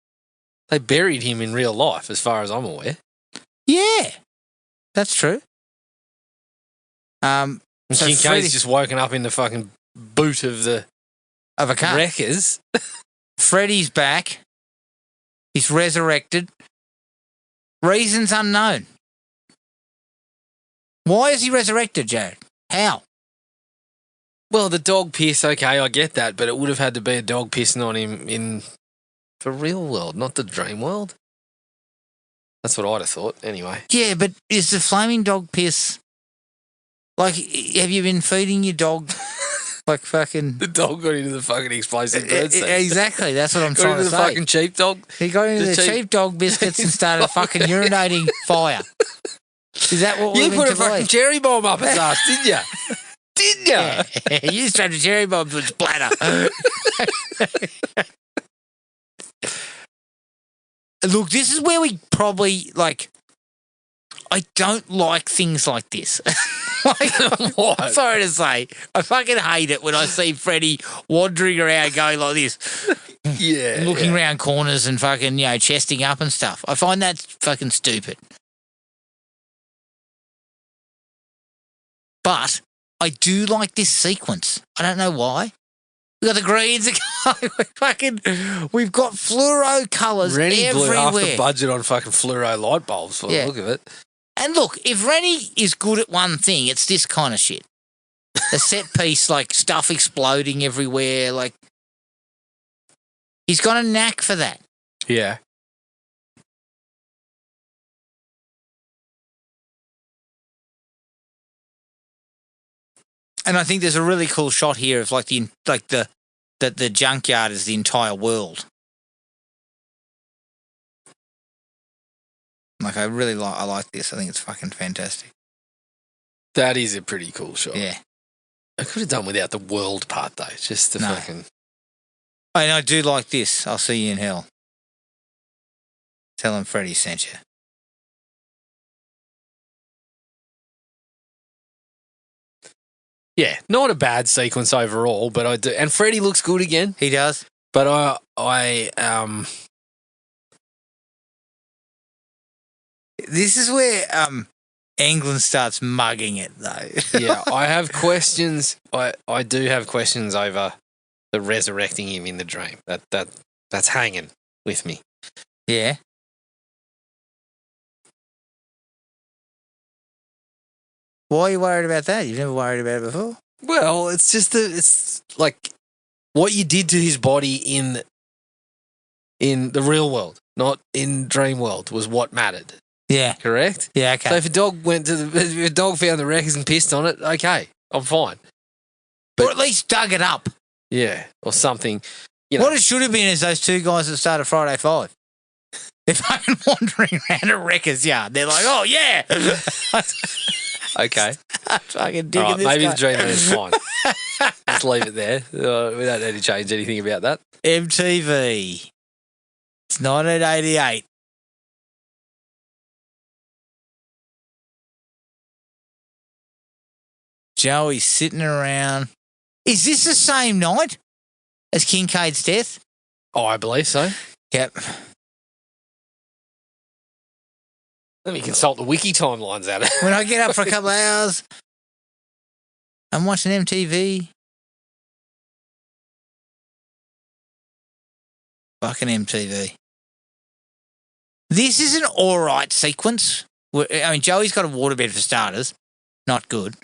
They buried him in real life, as far as I'm aware. Yeah, that's true. So Kincaid's just woken up in the fucking boot of a car. Wreckers. Freddy's back. He's resurrected. Reasons unknown. Why is he resurrected, Jared? How? Well, the dog piss, okay, I get that, but it would have had to be a dog pissing on him in the real world, not the dream world. That's what I'd have thought, anyway. Yeah, but is the flaming dog piss... have you been feeding your dog fucking... The dog got into the fucking explosive bird seed. Exactly, that's what I'm trying to say. Got into the fucking cheap dog? He got into the cheap dog biscuits and started fucking urinating fire. Is that what we're You put a fucking cherry bomb up his ass, didn't you? Didn't you? Yeah. You strapped a cherry bomb to his bladder. Look, this is where we probably, I don't like things like this. What? Sorry to say. I fucking hate it when I see Freddy wandering around going like this. Yeah. Looking around corners and fucking, chesting up and stuff. I find that fucking stupid. But I do like this sequence. I don't know why. We got the greens. We've got fluoro colours everywhere. Blew half the budget on fucking fluoro light bulbs for the look of it. And look, if Rennie is good at one thing, it's this kind of shit. The set piece, stuff exploding everywhere. He's got a knack for that. Yeah. And I think there's a really cool shot here of the junkyard is the entire world. I really like this. I think it's fucking fantastic. That is a pretty cool shot. Yeah. I could have done without the world part though. Just the fucking. And I do like this. I'll see you in hell. Tell him Freddy sent you. Yeah, not a bad sequence overall, but I do. And Freddy looks good again. He does. But I This is where England starts mugging it, though. Yeah, I have questions. I do have questions over the resurrecting him in the dream. That's hanging with me. Yeah. Why are you worried about that? You've never worried about it before? Well, it's just it's like what you did to his body in the real world, not in dream world, was what mattered. Yeah. Correct? Yeah, okay. So if a dog if a dog found the wreckers and pissed on it, okay, I'm fine. Or at least dug it up. Yeah, or something. You know. What it should have been is those two guys that started Friday 5. They're fucking wandering around a wrecker's yard. They're like, oh, yeah. Okay. I'm fucking digging All right, this maybe guy. the dream is fine. Let's leave it there. We don't need to change anything about that. MTV. It's 1988. Joey's sitting around. Is this the same night as Kincaid's death? Oh, I believe so. Yep. Let me consult the wiki timelines at it. When I get up for a couple of hours, I'm watching MTV. Fucking MTV. This is an alright sequence. I mean, Joey's got a waterbed for starters. Not good.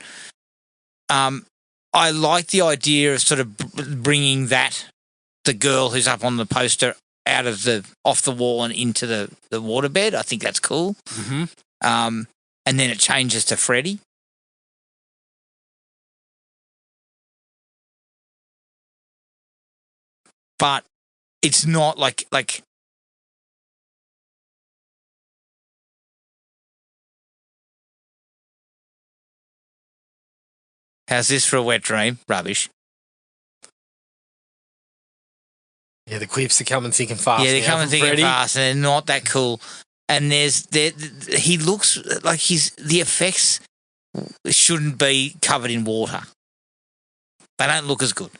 I like the idea of sort of bringing the girl who's up on the poster out of off the wall and into the waterbed. I think that's cool. Mm-hmm. And then it changes to Freddy. But it's not like how's this for a wet dream? Rubbish. Yeah, the quips are coming thick and fast. Yeah, they're coming thick and Freddy. fast, and they're not that cool. And he looks like the effects shouldn't be covered in water. They don't look as good.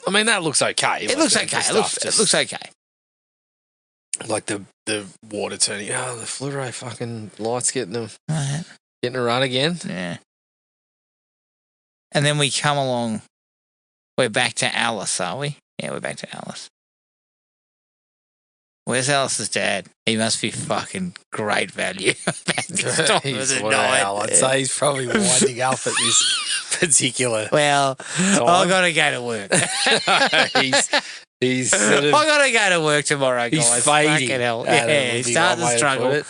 I mean, that looks okay. It looks okay. It looks okay. Like the water turning. Oh, the fluoro fucking lights getting a Right. run again. Yeah. And then we come along. We're back to Alice, are we? Yeah, we're back to Alice. Where's Alice's dad? He must be fucking great value. At this time of the night. I'd say he's probably winding up at this particular. Well, I gotta go to work. he's sort of, I gotta go to work tomorrow, guys. he's fading. Fucking hell. Adam, Yeah, would be starting one to way struggle. put it.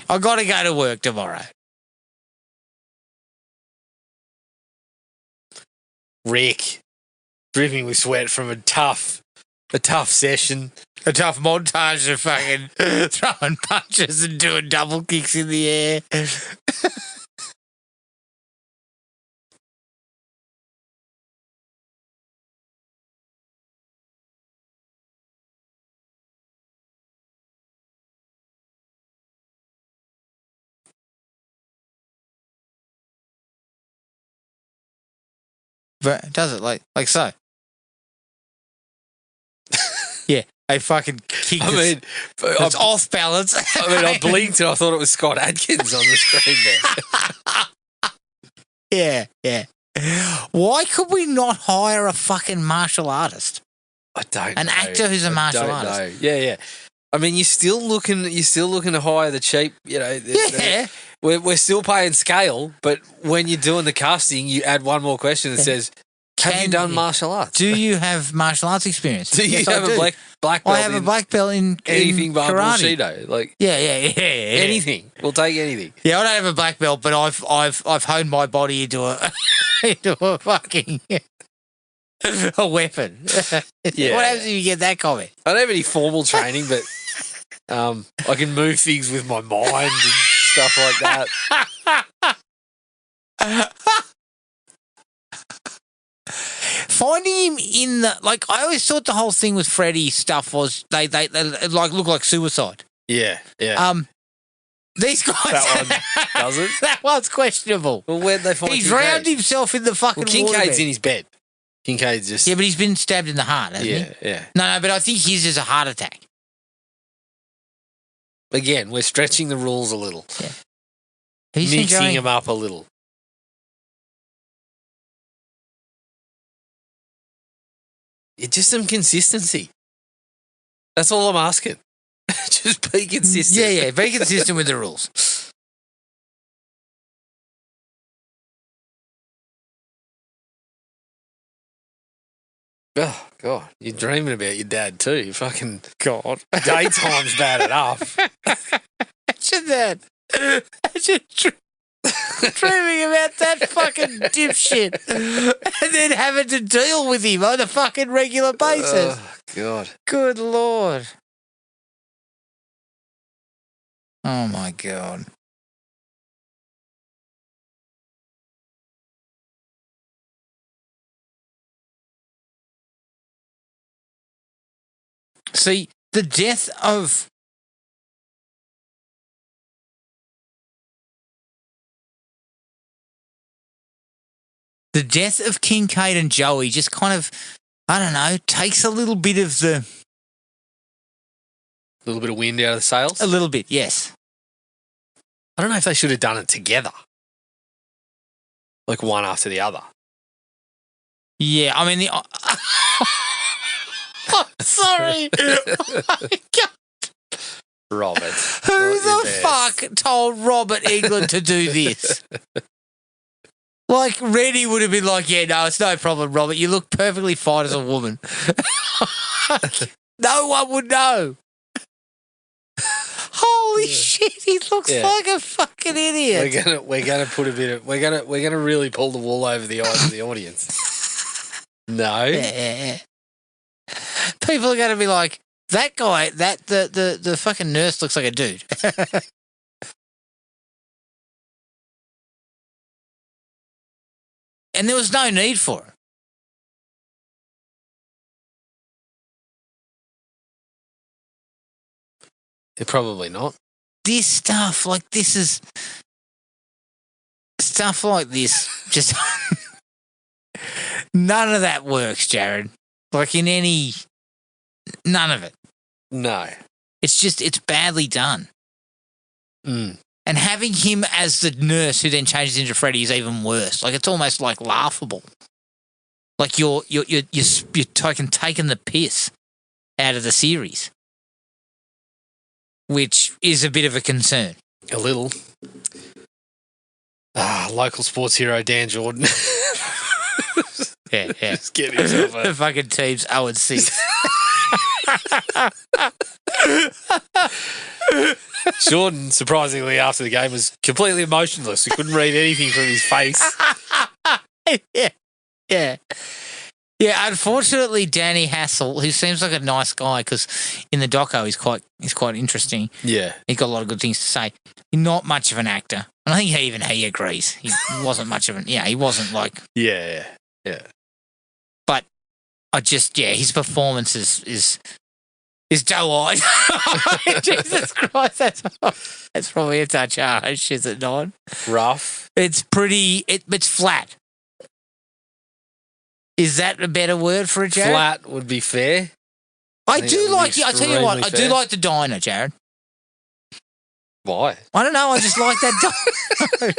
I gotta go to work tomorrow. Rick, dripping with sweat from a tough session. A tough montage of fucking throwing punches and doing double kicks in the air. But does it like so? Yeah, a fucking kick. I mean, it's off balance. I blinked and I thought it was Scott Adkins on the screen there. Yeah. Why could we not hire a fucking martial artist? I don't An know. actor who's a martial don't artist. know. Yeah. I mean, you're still looking to hire the cheap. You know. Yeah. We're still paying scale, but when you're doing the casting, you add one more question that says, "Have you done martial arts? Do you have martial arts experience? Do you Yes, I have do. a black belt? I have a black belt in anything but karate. Bushido? Like Yeah. anything. We'll take anything. Yeah, I don't have a black belt, but I've honed my body into a fucking a weapon. Yeah. What happens if you get that comment? I don't have any formal training, but I can move things with my mind and stuff like that. Finding him in the I always thought the whole thing with Freddy stuff was they look like suicide. Yeah. These guys That one doesn't. That one's questionable. Well, where'd they find He's Kincaid? drowned himself in the fucking Well, Kincaid's waterbed. in his bed. Kincaid just... Yeah, but he's been stabbed in the heart, hasn't he? Yeah. No, but I think his is a heart attack. Again, we're stretching the rules a little. Yeah. Have you seen Mixing Joey? them up a little. It's just some consistency. That's all I'm asking. Just be consistent. Yeah, be consistent with the rules. Oh, God. You're dreaming about your dad too. You fucking... God. Daytime's bad enough. Imagine that. Imagine dreaming about that fucking dipshit and then having to deal with him on a fucking regular basis. Oh, God. Good Lord. Oh, my God. See, the death of... The death of Kincaid and Joey just kind of, I don't know, takes a little bit of the... A little bit of wind out of the sails? A little bit, yes. I don't know if they should have done it together. Like one after the other. Yeah, I mean... I'm sorry. Oh my God. Robert. Who the fuck told Robert Englund to do this? Like, Reddy would have been like, yeah, no, it's no problem, Robert. You look perfectly fine as a woman. No one would know. Holy shit, he looks like a fucking idiot. We're gonna put a bit of we're gonna really pull the wool over the eyes of the audience. No. Yeah. People are gonna be like, that guy, the fucking nurse looks like a dude. And there was no need for it. They're probably not. This stuff, like this is... Stuff like this, just... None of that works, Jared. Like in any... None of it. No. It's just, it's badly done. Mm. And having him as the nurse who then changes into Freddy is even worse. Like, it's almost like laughable. Like you're taking the piss out of the series, which is a bit of a concern. A little. Local sports hero Dan Jordan. Yeah. Just get himself The fucking team's 0-6. Jordan, surprisingly, after the game, was completely emotionless. We couldn't read anything from his face. Yeah. Unfortunately, Danny Hassel, who seems like a nice guy, because in the doco he's quite interesting. Yeah, he's got a lot of good things to say. He's not much of an actor, and I think even he agrees. He wasn't much of an. Yeah, he wasn't like. Yeah. But I just his performance is doe-eyed. Jesus Christ, that's probably a touch harsh, is it not? Rough. It's pretty. It's flat. Is that a better word for it, Jared? Flat would be fair. I do like. I tell you what, I do fair. like the diner, Jared. Why? I don't know. I just like that diner.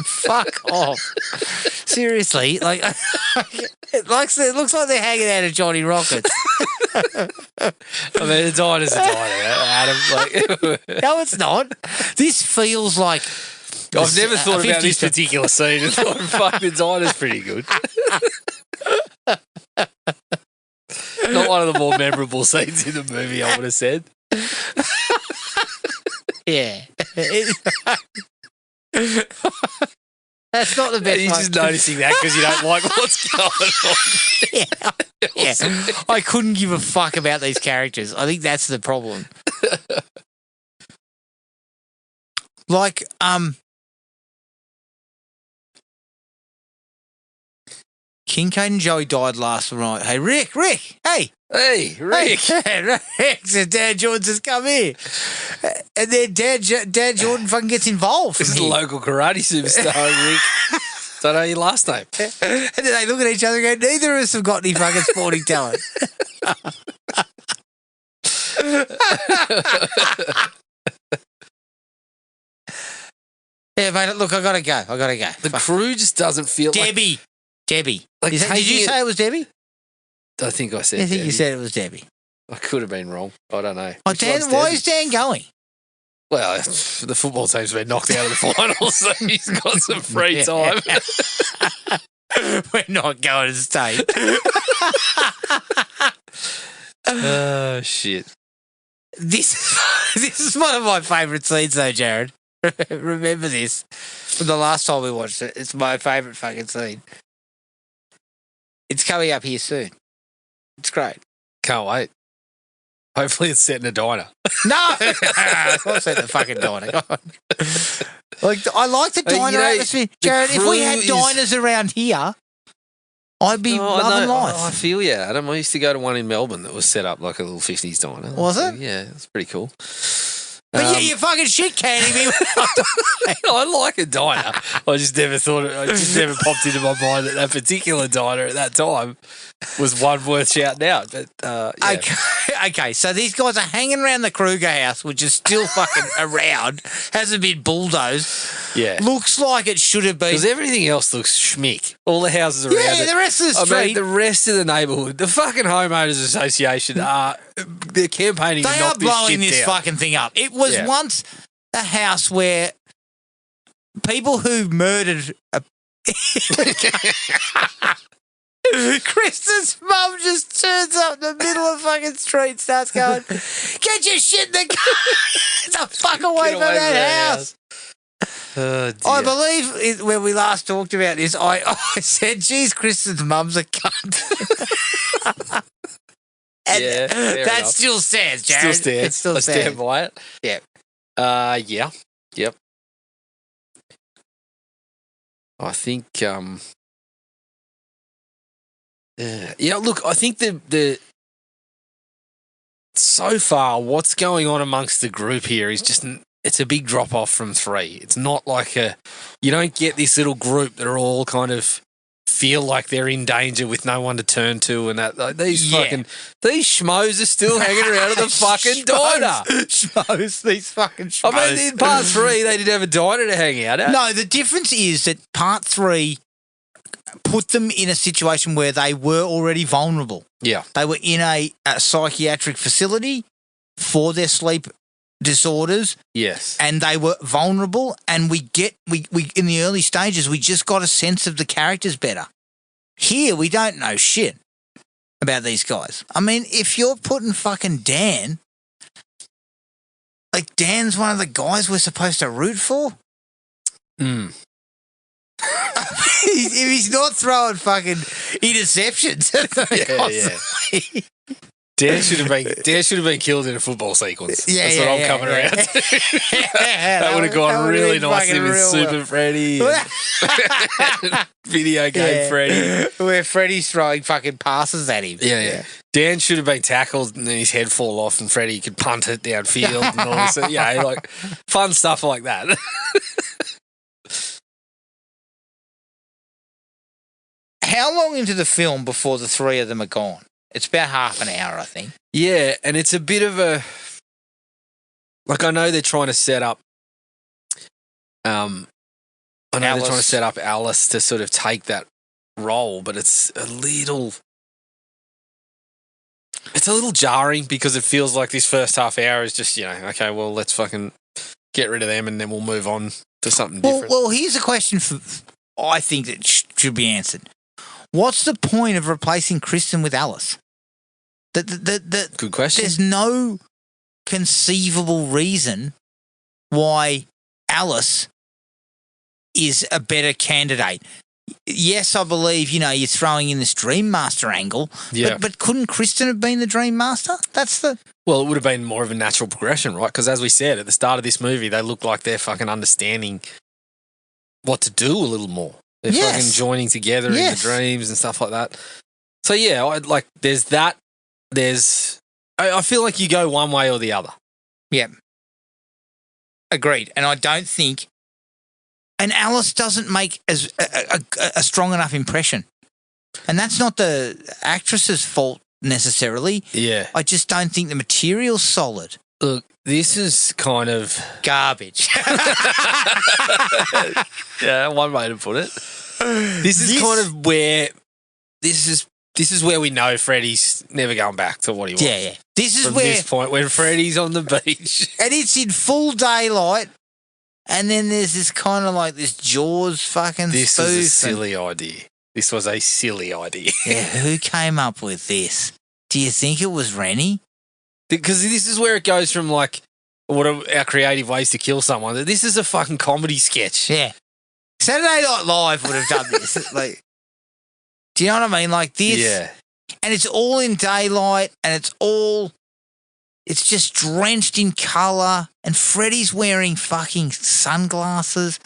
Fuck off. Seriously, like it looks like they're hanging out of Johnny Rockets. I mean, a diner's a diner, Adam. Like, no, it's not. This feels like. I've never thought about this particular scene and thought, fuck, the diner's pretty good. Not one of the more memorable scenes in the movie, I would have said. Yeah. That's not the best. You're just noticing that because you don't like what's going on. Yeah. I couldn't give a fuck about these characters. I think that's the problem. Like, Kincaid and Joey died last night. Hey, Rick, hey. Hey, Rick. Hey, Rick, so Dan Jordan's just come here. And then Dan Jordan fucking gets involved. This is the local karate superstar, Rick. Don't know your last name. And then they look at each other and go, neither of us have got any fucking sporting talent. Yeah, mate, look, I gotta go. The crew just doesn't feel Debbie. Like Did you say it was Debbie? I think I said I think Debbie. you said it was Debbie. I could have been wrong. I don't know. Oh, Which Dan, one's why Debbie? is Dan going? Well, the football team's been knocked out of the finals, so he's got some free time. We're not going to stay. Oh, shit. This is one of my favourite scenes, though, Jared. Remember this from the last time we watched it. It's my favourite fucking scene. It's coming up here soon. It's great. Can't wait. Hopefully it's set in a diner. No, it's not set in the fucking diner. God. Like, I like the diner atmosphere, Jared. If we had diners around here, I'd be loving life. I feel you, Adam. I used to go to one in Melbourne that was set up like a little 50s diner. Was it? Yeah, it's pretty cool. But yeah, you fucking shit canning me. I like a diner. I just never thought it just never popped into my mind that particular diner at that time was one worth shouting out. But yeah. Okay, so these guys are hanging around the Kruger house, which is still fucking around, hasn't been bulldozed. Yeah. Looks like it should have been. Because everything else looks schmick. All the houses around it. The rest of the street. I mean, the rest of the neighbourhood, the fucking homeowners association they're campaigning to they knock are blowing this this shit down. fucking thing up. It was once a house where people who murdered Kristen's mum just turns up in the middle of the fucking street, starts going, "Get your shit in the car! Get the fuck away from that house!" Oh, dear. I believe when we last talked about this, I said, "Geez, Kristen's mum's a cunt." And Yeah, fair that enough. still stands, Jared. Still It stands. still I stand stands. by it. Yeah. Yeah. Yep. I think yeah, look, I think the so far what's going on amongst the group here is just it's a big drop off from 3. It's not like you don't get this little group that are all kind of feel like they're in danger with no one to turn to, and that like, these schmoes are still hanging around at the fucking diner. Schmoes, these fucking schmoes. I mean, in part 3, they didn't have a diner to hang out at. No, the difference is that part 3 put them in a situation where they were already vulnerable. Yeah. They were in a psychiatric facility for their sleep disorders. Yes. And they were vulnerable, and we in the early stages, we just got a sense of the characters better. Here, we don't know shit about these guys. I mean, if you're putting fucking Dan, like Dan's one of the guys we're supposed to root for. Mm. If he's not throwing fucking interceptions, yeah. Dan should have been killed in a football sequence. Yeah, That's what I'm coming around to. That would have gone really nicely with Super Freddy and video game Freddy. Where Freddy's throwing fucking passes at him. Yeah. Dan should have been tackled and then his head fall off and Freddy could punt it downfield and all this. Yeah, like fun stuff like that. How long into the film before the 3 of them are gone? It's about half an hour, I think. Yeah, and it's a bit of a like I know they're trying to set up they're trying to set up Alice to sort of take that role, but it's a little jarring because it feels like this first half hour is just, okay, well, let's fucking get rid of them and then we'll move on to something different. Well, here's a question I think that should be answered. What's the point of replacing Kristen with Alice? Good question. There's no conceivable reason why Alice is a better candidate. Yes, I believe, you're throwing in this Dream Master angle, but couldn't Kristen have been the Dream Master? Well, it would have been more of a natural progression, right? Because as we said, at the start of this movie, they look like they're fucking understanding what to do a little more. They're fucking joining together in the dreams and stuff like that. So, yeah, there's that. I feel like you go one way or the other. Yeah. Agreed. And I don't think And Alice doesn't make as a strong enough impression. And that's not the actress's fault necessarily. Yeah. I just don't think the material's solid. Look, this is kind of Garbage. yeah, one way to put it. This is kind of where this is where we know Freddy's never going back to what he was. Yeah. This is From where this point when Freddy's on the beach. and it's in full daylight, and then there's this kind of like this Jaws fucking This spoof. is a silly idea. This was a silly idea. Yeah, who came up with this? Do you think it was Rennie? Because this is where it goes from like, what are our creative ways to kill someone? This is a fucking comedy sketch. Yeah. Saturday Night Live would have done this. Like, do you know what I mean? Like this. Yeah. And it's all in daylight, and it's just drenched in colour, and Freddy's wearing fucking sunglasses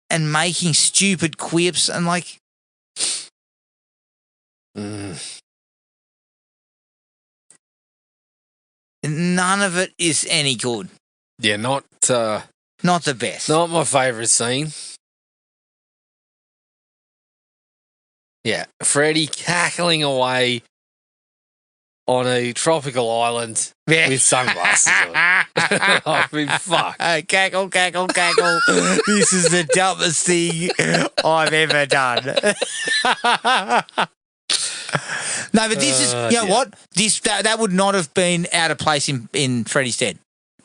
and making stupid quips, and like, none of it is any good. Yeah, not Not the best. not my favourite scene. Yeah, Freddy cackling away on a tropical island Yeah. with sunglasses on. I mean, fuck. Cackle, cackle, cackle. This is the dumbest thing I've ever done. No, but this is, you know what? That would not have been out of place in Freddy's Dead.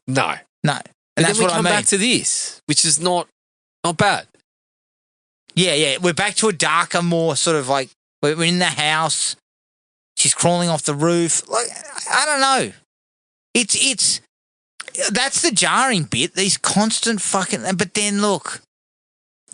No. No. And And that's then we what I come mean. back to this, which is not bad. Yeah. We're back to a darker, more sort of like, we're in the house. She's crawling off the roof. Like, I don't know. It's that's the jarring bit. These constant fucking, but then look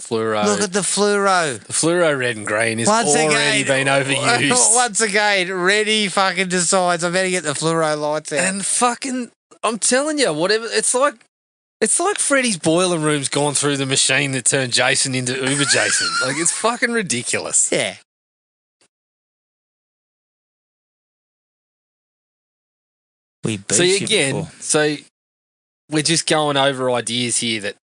Fluoro. at the fluoro. The fluoro red and green is Once already again, been overused. Once again, Reddy fucking decides I better get the fluoro lights out. And fucking, I'm telling you, whatever, it's like Freddy's boiler room's gone through the machine that turned Jason into Uber Jason. Like, it's fucking ridiculous. Yeah. We beat So you again, before. so we're just going over ideas here that,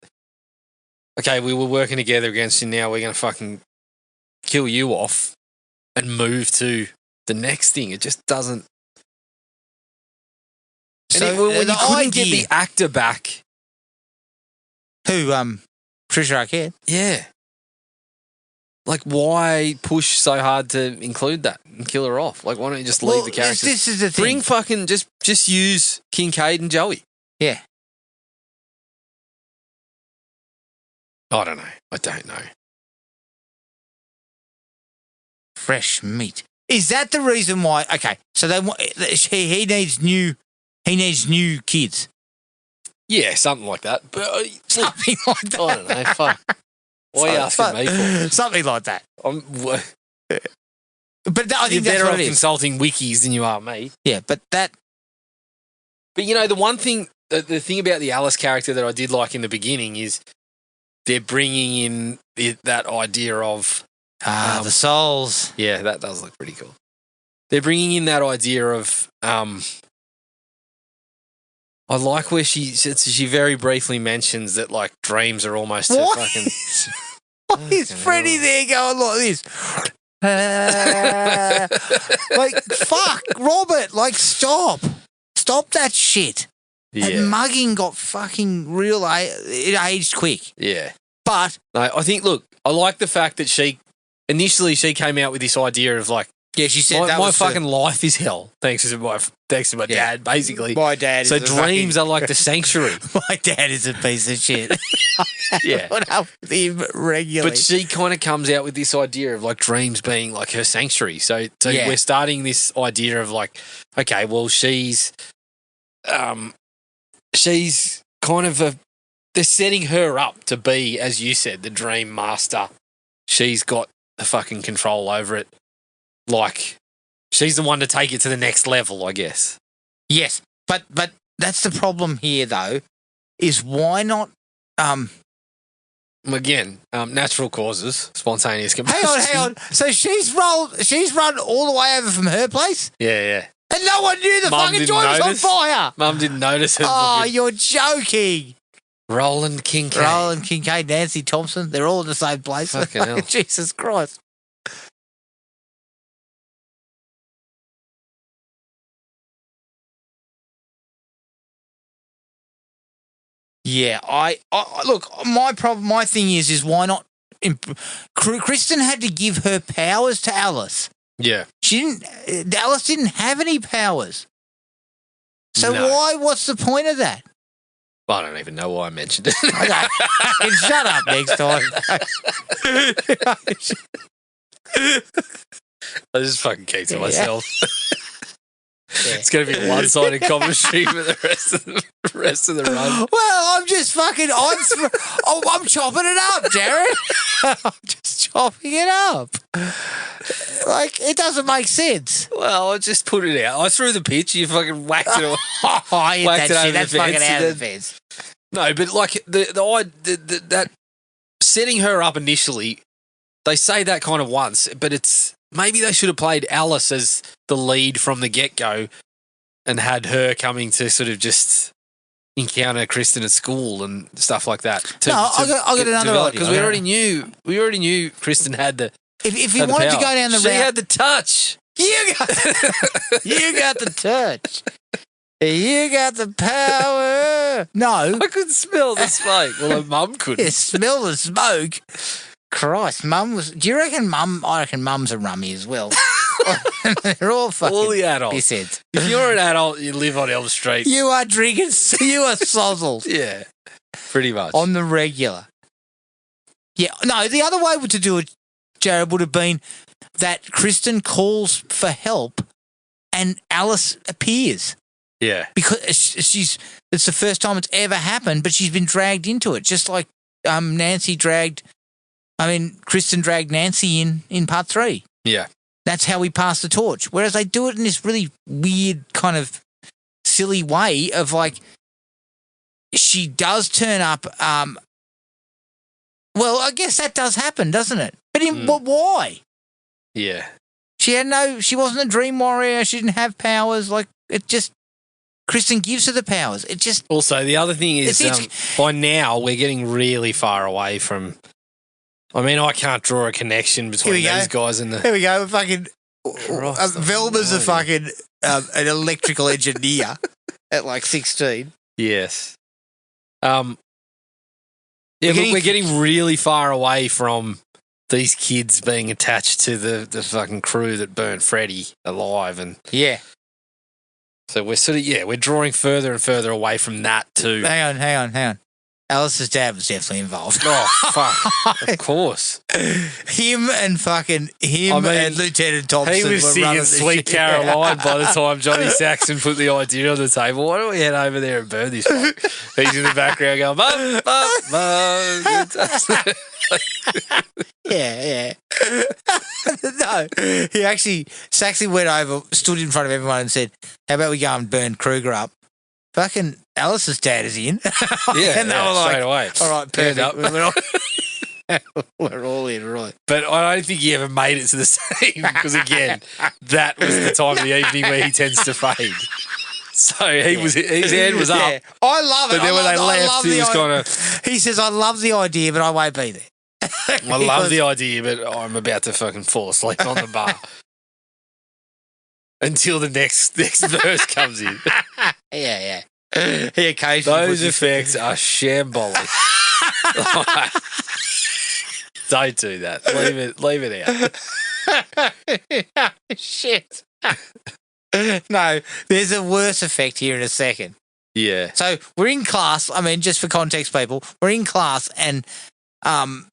okay, we were working together against you, now we're going to fucking kill you off and move to the next thing. It just doesn't. So And when you the couldn't get idea- the actor back, Who, Trisha Arquette? yeah. Like, why push so hard to include that and kill her off? Like, why don't you just leave the characters? This is the thing. Bring fucking, just use Kincaid and Joey. Yeah. I don't know. I don't know. Fresh meat. Is that the reason why? Okay, so they want he needs new kids. Yeah, something like that. But Something like that. I don't know. Fuck. Why are you asking me for? Something like that. I'm, But I you're think that's better what off it is. consulting wikis than you are me. Yeah, but that. But you know, the one thing, the thing about the Alice character that I did like in the beginning is they're bringing in that idea of The souls. yeah, that does look pretty cool. They're bringing in that idea of I like where she very briefly mentions that like dreams are almost What? a fucking. Why is Freddy there going like this? Like, fuck, Robert, like, stop. Stop that shit. That Yeah, mugging got fucking real, it aged quick. yeah. But, No, I think. Look, I like the fact that she came out with this idea of like yeah, she said that my was fucking life is hell thanks to my Yeah. dad, basically. my dad So is a dreams are like the sanctuary. my dad is a piece of shit. Yeah. Put up with him regularly. But she kind of comes out with this idea of like dreams being like her sanctuary. So Yeah. we're starting this idea of like, okay, well, she's kind of they're setting her up to be, as you said, the dream master. She's got the fucking control over it. Like, she's the one to take it to the next level, I guess. Yes, but that's the problem here, though, is why not... Again, natural causes, spontaneous combustion. Hang on. So she's run all the way over from her place, Yeah. and no one knew the Mum fucking didn't joint was on notice? fire. Mum didn't notice it. Oh, you're joking. Roland Kincaid. Roland Kincaid, Nancy Thompson. They're all in the same place. Fucking hell. Jesus Christ. Yeah, I look. My thing is why not? Kristen had to give her powers to Alice. Yeah. Alice didn't have any powers. So why? What's the point of that? I don't even know why I mentioned it. Okay. Shut up next time. I just fucking keep to myself. Yeah. It's going to be one-sided commentary for the rest of the run. Well, I'm just fucking. I'm chopping it up, Jared. I'm just chopping it up. Like, it doesn't make sense. Well, I just put it out. I threw the pitch. You fucking whacked it. I hit that shit. That's fucking out of the fence. No, but like that setting her up initially, they say that kind of once, but it's maybe they should have played Alice as the lead from the get-go and had her coming to sort of just encounter Kristen at school and stuff like that. I got another idea. Because we already knew Kristen had the. If you wanted to go down the route, she had the touch. You got the touch. You got the power. No, I could smell the smoke. Well, her mum couldn't. Yeah, smell the smoke. Christ, Mum was. Do you reckon Mum? I reckon Mum's a rummy as well. They're all fucking. All the adults. Pissheads. If you're an adult, you live on Elm Street. You are drinking. You are sozzled. Yeah, pretty much on the regular. Yeah, no. The other way to do it, Jared, would have been that Kristen calls for help, and Alice appears. Yeah, because it's the first time it's ever happened, but she's been dragged into it, just like Kristen dragged Nancy in part 3. Yeah. That's how we pass the torch. Whereas they do it in this really weird kind of silly way of like, she does turn up. Well, I guess that does happen, doesn't it? But why? Yeah. She wasn't a dream warrior. She didn't have powers. Like, it just, Kristen gives her the powers. It just. Also, the other thing is, by now we're getting really far away from. I mean, I can't draw a connection between these guys and the. Here we go. We're fucking. Velma's a fucking an electrical engineer at like 16. Yes. Yeah, we're getting really far away from these kids being attached to the fucking crew that burnt Freddy alive, and yeah. So we're sort of we're drawing further and further away from that too. Hang on. Alice's dad was definitely involved. Oh, fuck. Of course. Him and Lieutenant Thompson. He was singing Sweet Caroline by the time Johnny Saxon put the idea on the table. Why don't we head over there and burn this one? He's in the background going, Mum, Mum. Yeah. No, Saxon went over, stood in front of everyone and said, how about we go and burn Kruger up? Fucking Alice's dad is in. Yeah, and they were like, straight away. All right, perfect. We're all in, right. But I don't think he ever made it to the scene because, again, that was the time of the evening where he tends to fade. So his hand was up. Yeah. I love it. But then when they left, he was kind of. He says, I love the idea, but I won't be there. I love the idea, but I'm about to fucking fall asleep on the bar. Until the next verse comes in. Yeah. He occasionally those effects are shambolic. Don't do that. Leave it out. Shit. No, there's a worse effect here in a second. Yeah. So we're in class. I mean, just for context, people, we're in class, and oh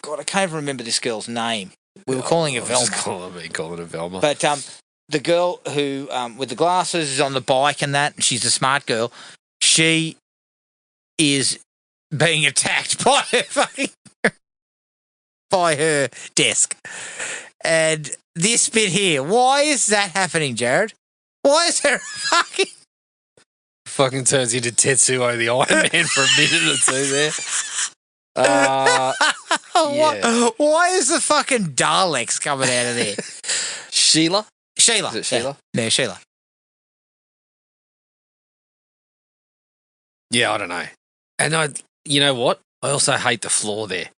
god, I can't even remember this girl's name. We were calling her Velma. Calling her Velma. But the girl who with the glasses is on the bike and that, she's a smart girl. She is being attacked by her desk. And this bit here, why is that happening, Jared? Why is there fucking turns into Tetsuo the Iron Man for a minute or two there. Why is the fucking Daleks coming out of there? Sheila? Sheila. Is it Sheila? Yeah, Sheila. Yeah, I don't know. And you know what? I also hate the floor there.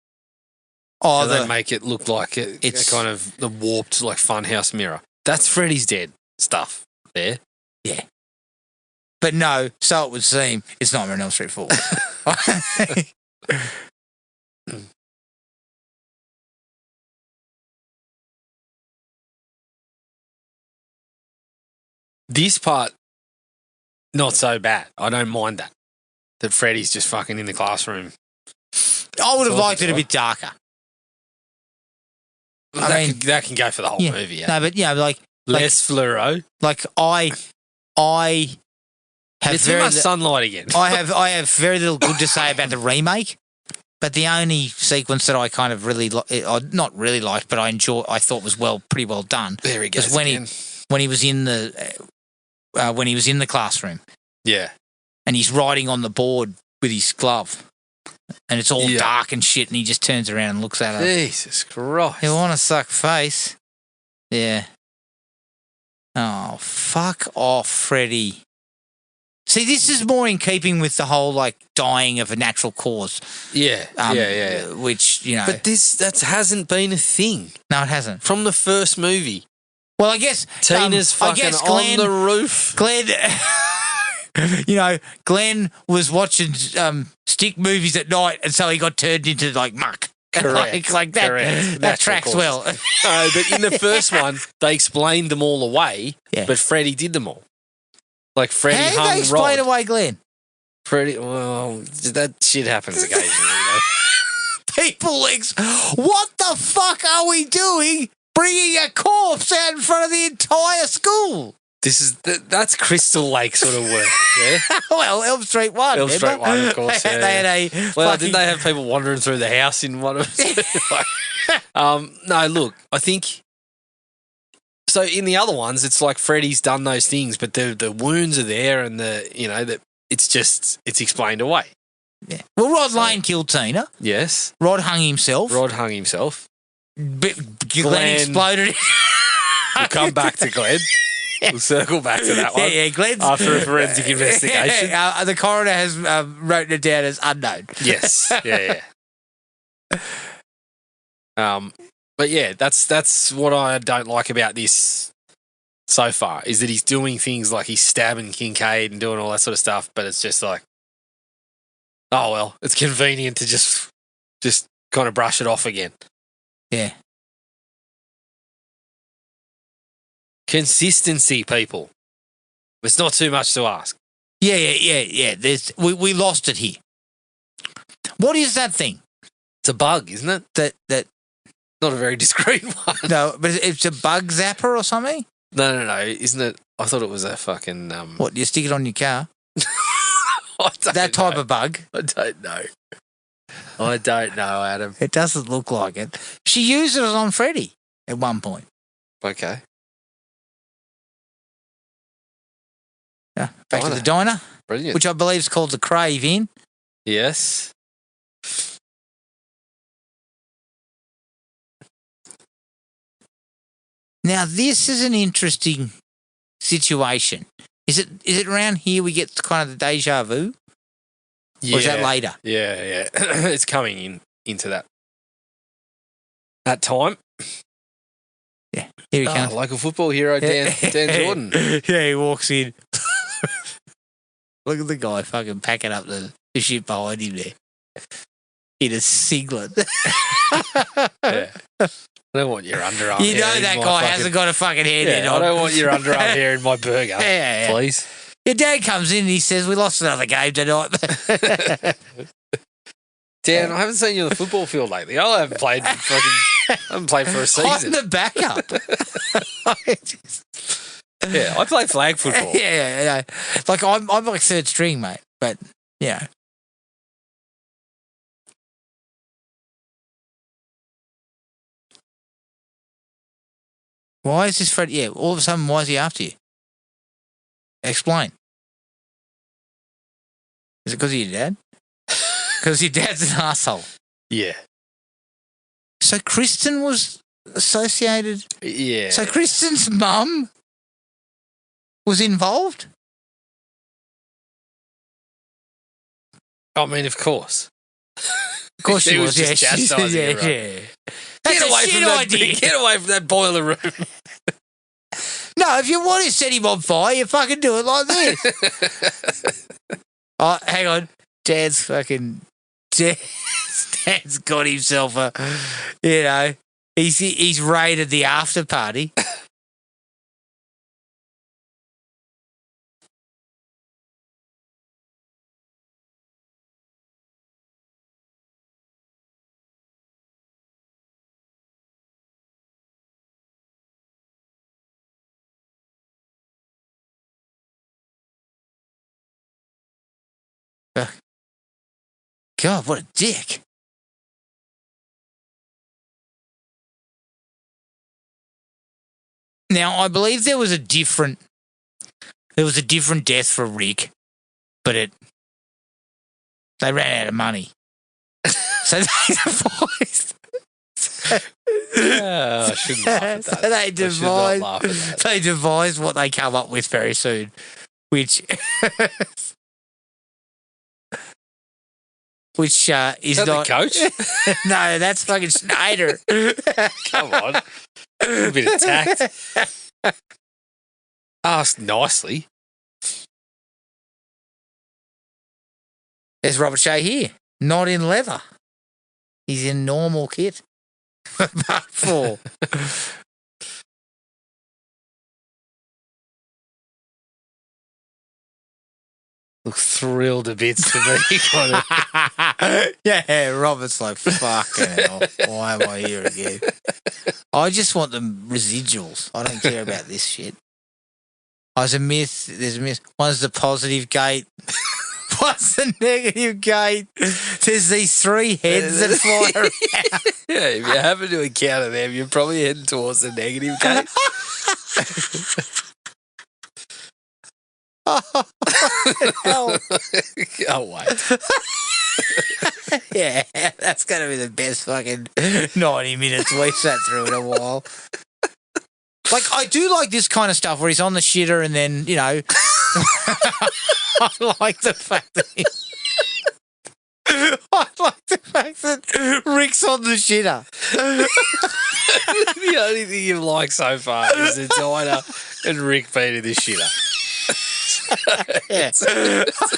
Oh, They make it look like it's kind of the warped, like, funhouse mirror. That's Freddy's Dead stuff there. Yeah. But no, so it would seem, it's Nightmare on Elm Street 4. This part, not so bad. I don't mind that. That Freddy's just fucking in the classroom. I would have liked it a bit darker. That can go for the whole movie, yeah. No, but like less fluoro. Like I have it's too much sunlight again. I have very little good to say about the remake, but the only sequence that I kind of really not really liked, but I thought was pretty well done. There he goes. Was when he was in the classroom. Yeah. And he's writing on the board with his glove. And it's all dark and shit, and he just turns around and looks at her. Jesus Christ. You want to suck face? Yeah. Oh, fuck off, Freddy. See, this is more in keeping with the whole, like, dying of a natural cause. Yeah, yeah. Which, you know. But that hasn't been a thing. No, it hasn't. From the first movie. Well, I guess Tina's fucking on the roof. Glenn... Glenn was watching stick movies at night, and so he got turned into like muck. Correct. like that. Correct. That tracks well. But in the first one, they explained them all away. Yeah. But Freddy did them all. Like Freddy hung How did they explain Rod. away Glenn? Freddy. Well, that shit happens occasionally. People, what the fuck are we doing? Bringing a corpse out in front of the entire school. That's Crystal Lake sort of work, yeah? Well, Elm Street 1. Elm Street 1, of course, yeah. They had didn't they have people wandering through the house in one of them? No, look, I think... So in the other ones, it's like Freddy's done those things, but the wounds are there and it's explained away. Yeah. Well, Rod Lane killed Tina. Yes. Rod hung himself. Glenn exploded. We'll come back to Glenn. We'll circle back to that one. Yeah, Glenn's... After a forensic investigation. The coroner has written it down as unknown. Yes. Yeah. But yeah, that's what I don't like about this so far, is that he's doing things like he's stabbing Kincaid and doing all that sort of stuff, but it's just like, oh well, it's convenient to just kind of brush it off again. Yeah. Consistency, people. It's not too much to ask. Yeah. We lost it here. What is that thing? It's a bug, isn't it? That not a very discreet one. No, but it's a bug zapper or something? No. Isn't it? I thought it was a fucking... What, you stick it on your car? That type of bug? I don't know, Adam. It doesn't look like it. She used it on Freddy at one point. Okay. Yeah, back to the diner. Brilliant. Which I believe is called the Crave Inn. Yes. Now, this is an interesting situation. Is it around here we get kind of the deja vu? Yeah. Or is that later? Yeah. It's coming into that time. Yeah. Here he comes. Local football hero Dan Jordan. Yeah, he walks in. Look at the guy fucking packing up the shit behind him there. In a singlet. Yeah. I don't want your underarm hair. You know that guy hasn't got a fucking hairnet on. I don't want your underarm hair in my burger. Yeah. Please. Your dad comes in and he says, we lost another game tonight. Dan, I haven't seen you on the football field lately. I haven't played for a season. I'm the backup. Yeah, I play flag football. Yeah. Like, I'm like third string, mate. But, yeah. Why is this Fred? Yeah, all of a sudden, why is he after you? Explain. Is it because of your dad? Because your dad's an asshole. Yeah. So Kristen was associated? Yeah. So Kristen's mum was involved? I mean, of course. Of course she was. just chastising everyone. That's a shit idea. Get away from that boiler room. No, if you want to set him on fire, you fucking do it like this. Oh, hang on. Dan's got himself a, he's raided the after party. God, what a dick. Now, I believe there was a different death for Rick, but they ran out of money. So they devised. I shouldn't laugh at that. So they devised what they come up with very soon, which is not the coach. No, that's fucking Snyder. Come on, a bit of tact. Ask nicely. There's Robert Shea here, not in leather. He's in normal kit. Part 4. Looks thrilled a bit to me. Yeah, Robert's like, fucking hell, why am I here again? I just want the residuals. I don't care about this shit. Oh, there's a myth. One's the positive gate. One's the negative gate. There's these 3 heads that fly around. Yeah, if you happen to encounter them, you're probably heading towards the negative gate. Oh, wait. Yeah, that's going to be the best fucking 90 minutes we've sat through in a while. Like, I do like this kind of stuff where he's on the shitter and then, I like the fact that Rick's on the shitter. The only thing you've liked so far is the diner and Rick being in the shitter. Yeah.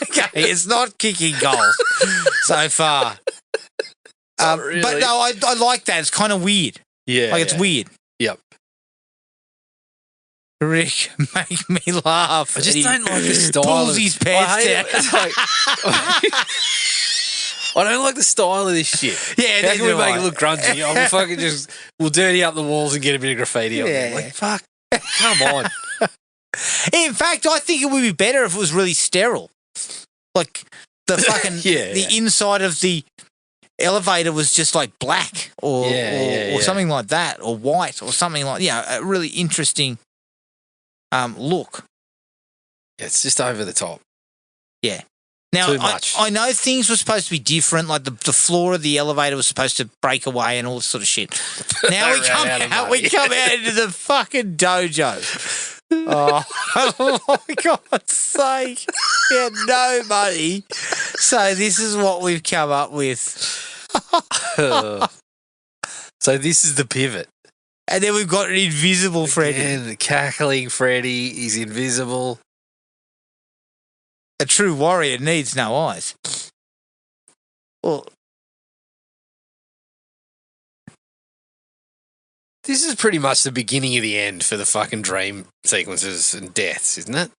Okay, it's not kicking goals so far. Really. But no, I like that. It's kind of weird. Yeah. It's weird. Yep. Rick, make me laugh. I just don't like the style. Pulls his pants down. I don't like the style of this shit. Yeah, how can we make it look grungy? We'll fucking we'll dirty up the walls and get a bit of graffiti on there. Like, fuck, come on. In fact, I think it would be better if it was really sterile. Like the fucking the inside of the elevator was just like black or something like that, or white or something like a really interesting look. It's just over the top. Yeah. Now, too much. I know things were supposed to be different, like the floor of the elevator was supposed to break away and all this sort of shit. Now we come out into the fucking dojo. Oh, for God's sake. We had no money. So this is what we've come up with. So this is the pivot. And then we've got an invisible Freddy. And the cackling Freddy, he's invisible. A true warrior needs no eyes. Well, this is pretty much the beginning of the end for the fucking dream sequences and deaths, isn't it?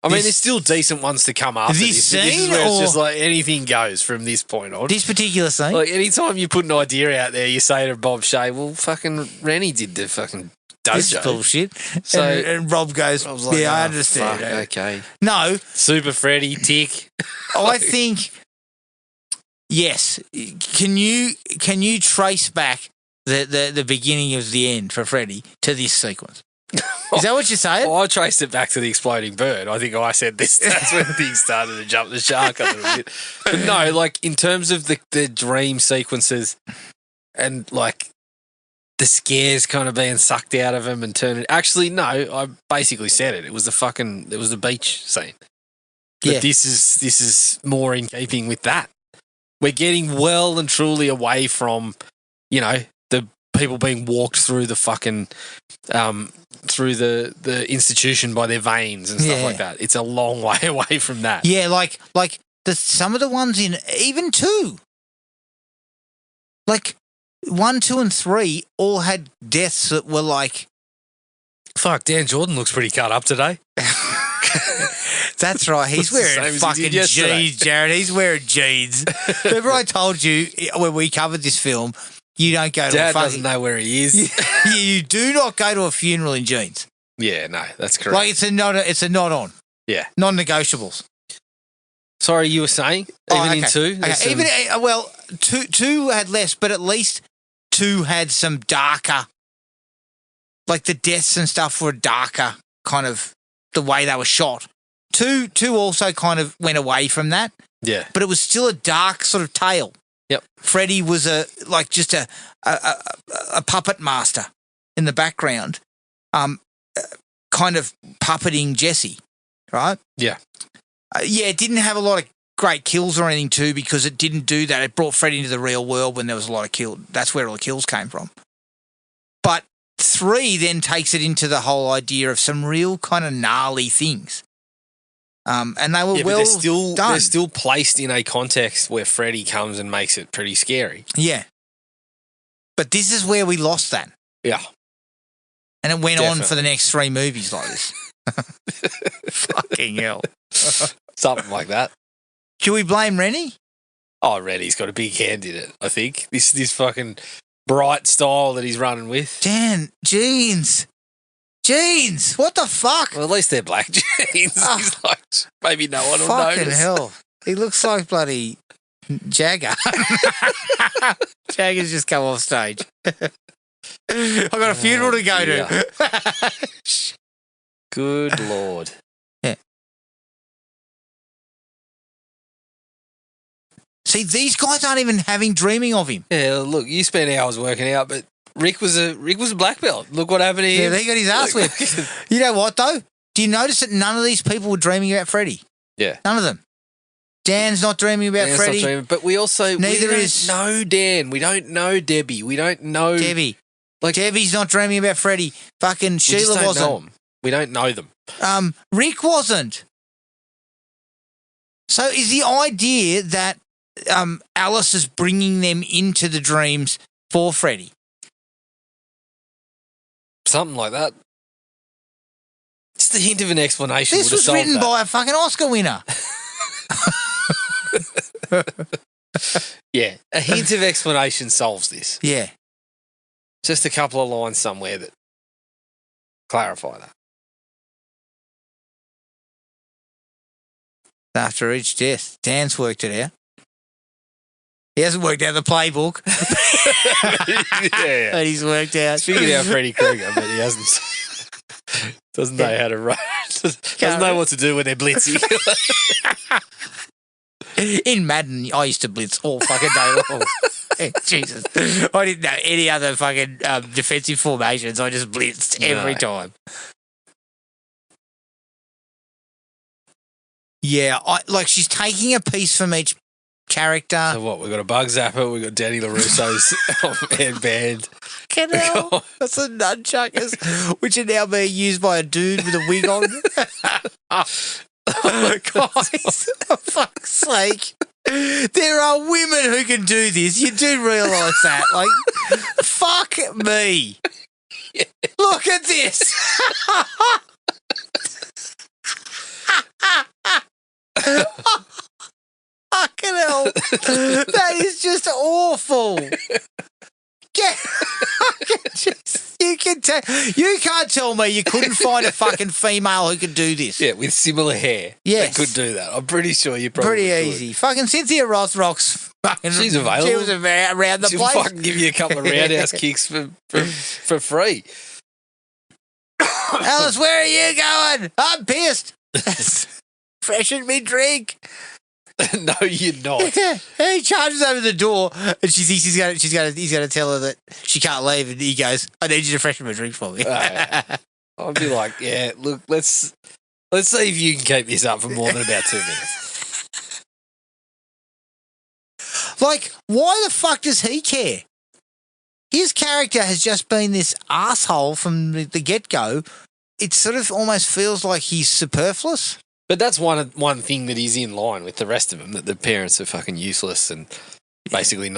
I mean, there's still decent ones to come after this. This is where it's just like anything goes from this point on. This particular scene? Like, anytime you put an idea out there, you say to Bob Shea, well, fucking Rennie did the fucking dojo. This is bullshit. So, and Rob goes, like, I understand. Fuck, okay. No. Super Freddy, tick. I think, yes. Can you trace back the beginning of the end for Freddy to this sequence? Is that what you're saying? Well, I traced it back to the exploding bird. I think I said this. That's when things started to jump the shark a little bit. But no, like in terms of the dream sequences and like the scares kind of being sucked out of him and turning. Actually, no, I basically said it. It was the beach scene. But Yeah. this is more in keeping with that. We're getting well and truly away from, the people being walked through the fucking through the institution by their veins and stuff like that. It's a long way away from that. Yeah, like some of the ones in even 2. Like 1, 2, and 3 all had deaths that were like. Fuck, Dan Jordan looks pretty cut up today. That's right. He's wearing fucking jeans, Jared. He's wearing jeans. Remember I told you when we covered this film, you don't go to Dad a fucking... doesn't know where he is. You do not go to a funeral in jeans. Yeah, no, that's correct. Like it's a not on. Yeah. Non-negotiables. Sorry, you were saying? Even in 2? Okay. Even, well, two had less, but at least 2 had some darker, like the deaths and stuff were darker, kind of the way they were shot. 2 also kind of went away from that. Yeah. But it was still a dark sort of tale. Yep. Freddy was just a puppet master in the background, kind of puppeting Jesse, right? Yeah. It didn't have a lot of great kills or anything too, because it didn't do that. It brought Freddy into the real world when there was a lot of kills. That's where all the kills came from. But 3 then takes it into the whole idea of some real kind of gnarly things. And they were well done. They're still placed in a context where Freddy comes and makes it pretty scary. Yeah. But this is where we lost that. Yeah. And it went on for the next 3 movies like this. Fucking hell. Something like that. Should we blame Rennie? Oh, Rennie's got a big hand in it, I think. This fucking bright style that he's running with. Dan, jeans. Jeans, what the fuck? Well, at least they're black jeans. He's like, maybe no one will fucking notice. Hell. He looks like bloody Jagger. Jagger's just come off stage. I've got a funeral to go to. Good Lord. Yeah. See, these guys aren't even dreaming of him. Yeah, look, you spent hours working out, but Rick was a black belt. Look what happened to him. Yeah, he got his ass whipped. You know what, though? Do you notice that none of these people were dreaming about Freddy? Yeah. None of them. Dan's not dreaming about Freddy. Not dreaming, but we don't know Dan. We don't know Debbie. We don't know... Debbie. Debbie's not dreaming about Freddy. Fucking Sheila wasn't. Know them. We don't know them. Rick wasn't. So is the idea that Alice is bringing them into the dreams for Freddy? Something like that. Just a hint of an explanation. This was written by a fucking Oscar winner. Yeah, a hint of explanation solves this. Yeah. Just a couple of lines somewhere that clarify that. After each death, Dan's worked it out. He hasn't worked out the playbook. Yeah. But he's worked out. He's figured out Freddy Krueger, but he hasn't. Doesn't know how to run. Doesn't know what to do when they're blitzing. In Madden, I used to blitz all fucking day long. Jesus. I didn't know any other fucking defensive formations. I just blitzed every time. Yeah, she's taking a piece from each character. So what? We've got a Bug Zapper, we've got Danny LaRusso's headband. Hell, that's the nunchuckers, which are now being used by a dude with a wig on. Guys, for fuck's sake. There are women who can do this. You do realise that. Like, fuck me. Yeah. Look at this. Fucking hell. That is just awful. You can't tell me you couldn't find a fucking female who could do this. Yeah, with similar hair. Yes. That could do that. I'm pretty sure you probably Pretty could. easy. Fucking Cynthia Rothrock's fucking... She's available. She was around the She'll place. fucking give you a couple of roundhouse kicks for free. Alice, where are you going? I'm pissed. Freshen me drink. No, you're not. He charges over the door, and she thinks he's gonna tell her that she can't leave, and he goes, "I need you to freshen my drink for me." I'd be like, yeah, look, let's Let's see if you can keep this up for more than about 2 minutes. Like, why the fuck does he care? His character has just been this asshole from the get-go. It sort of almost feels like he's superfluous. But that's one thing that is in line with the rest of them, that the parents are fucking useless and basically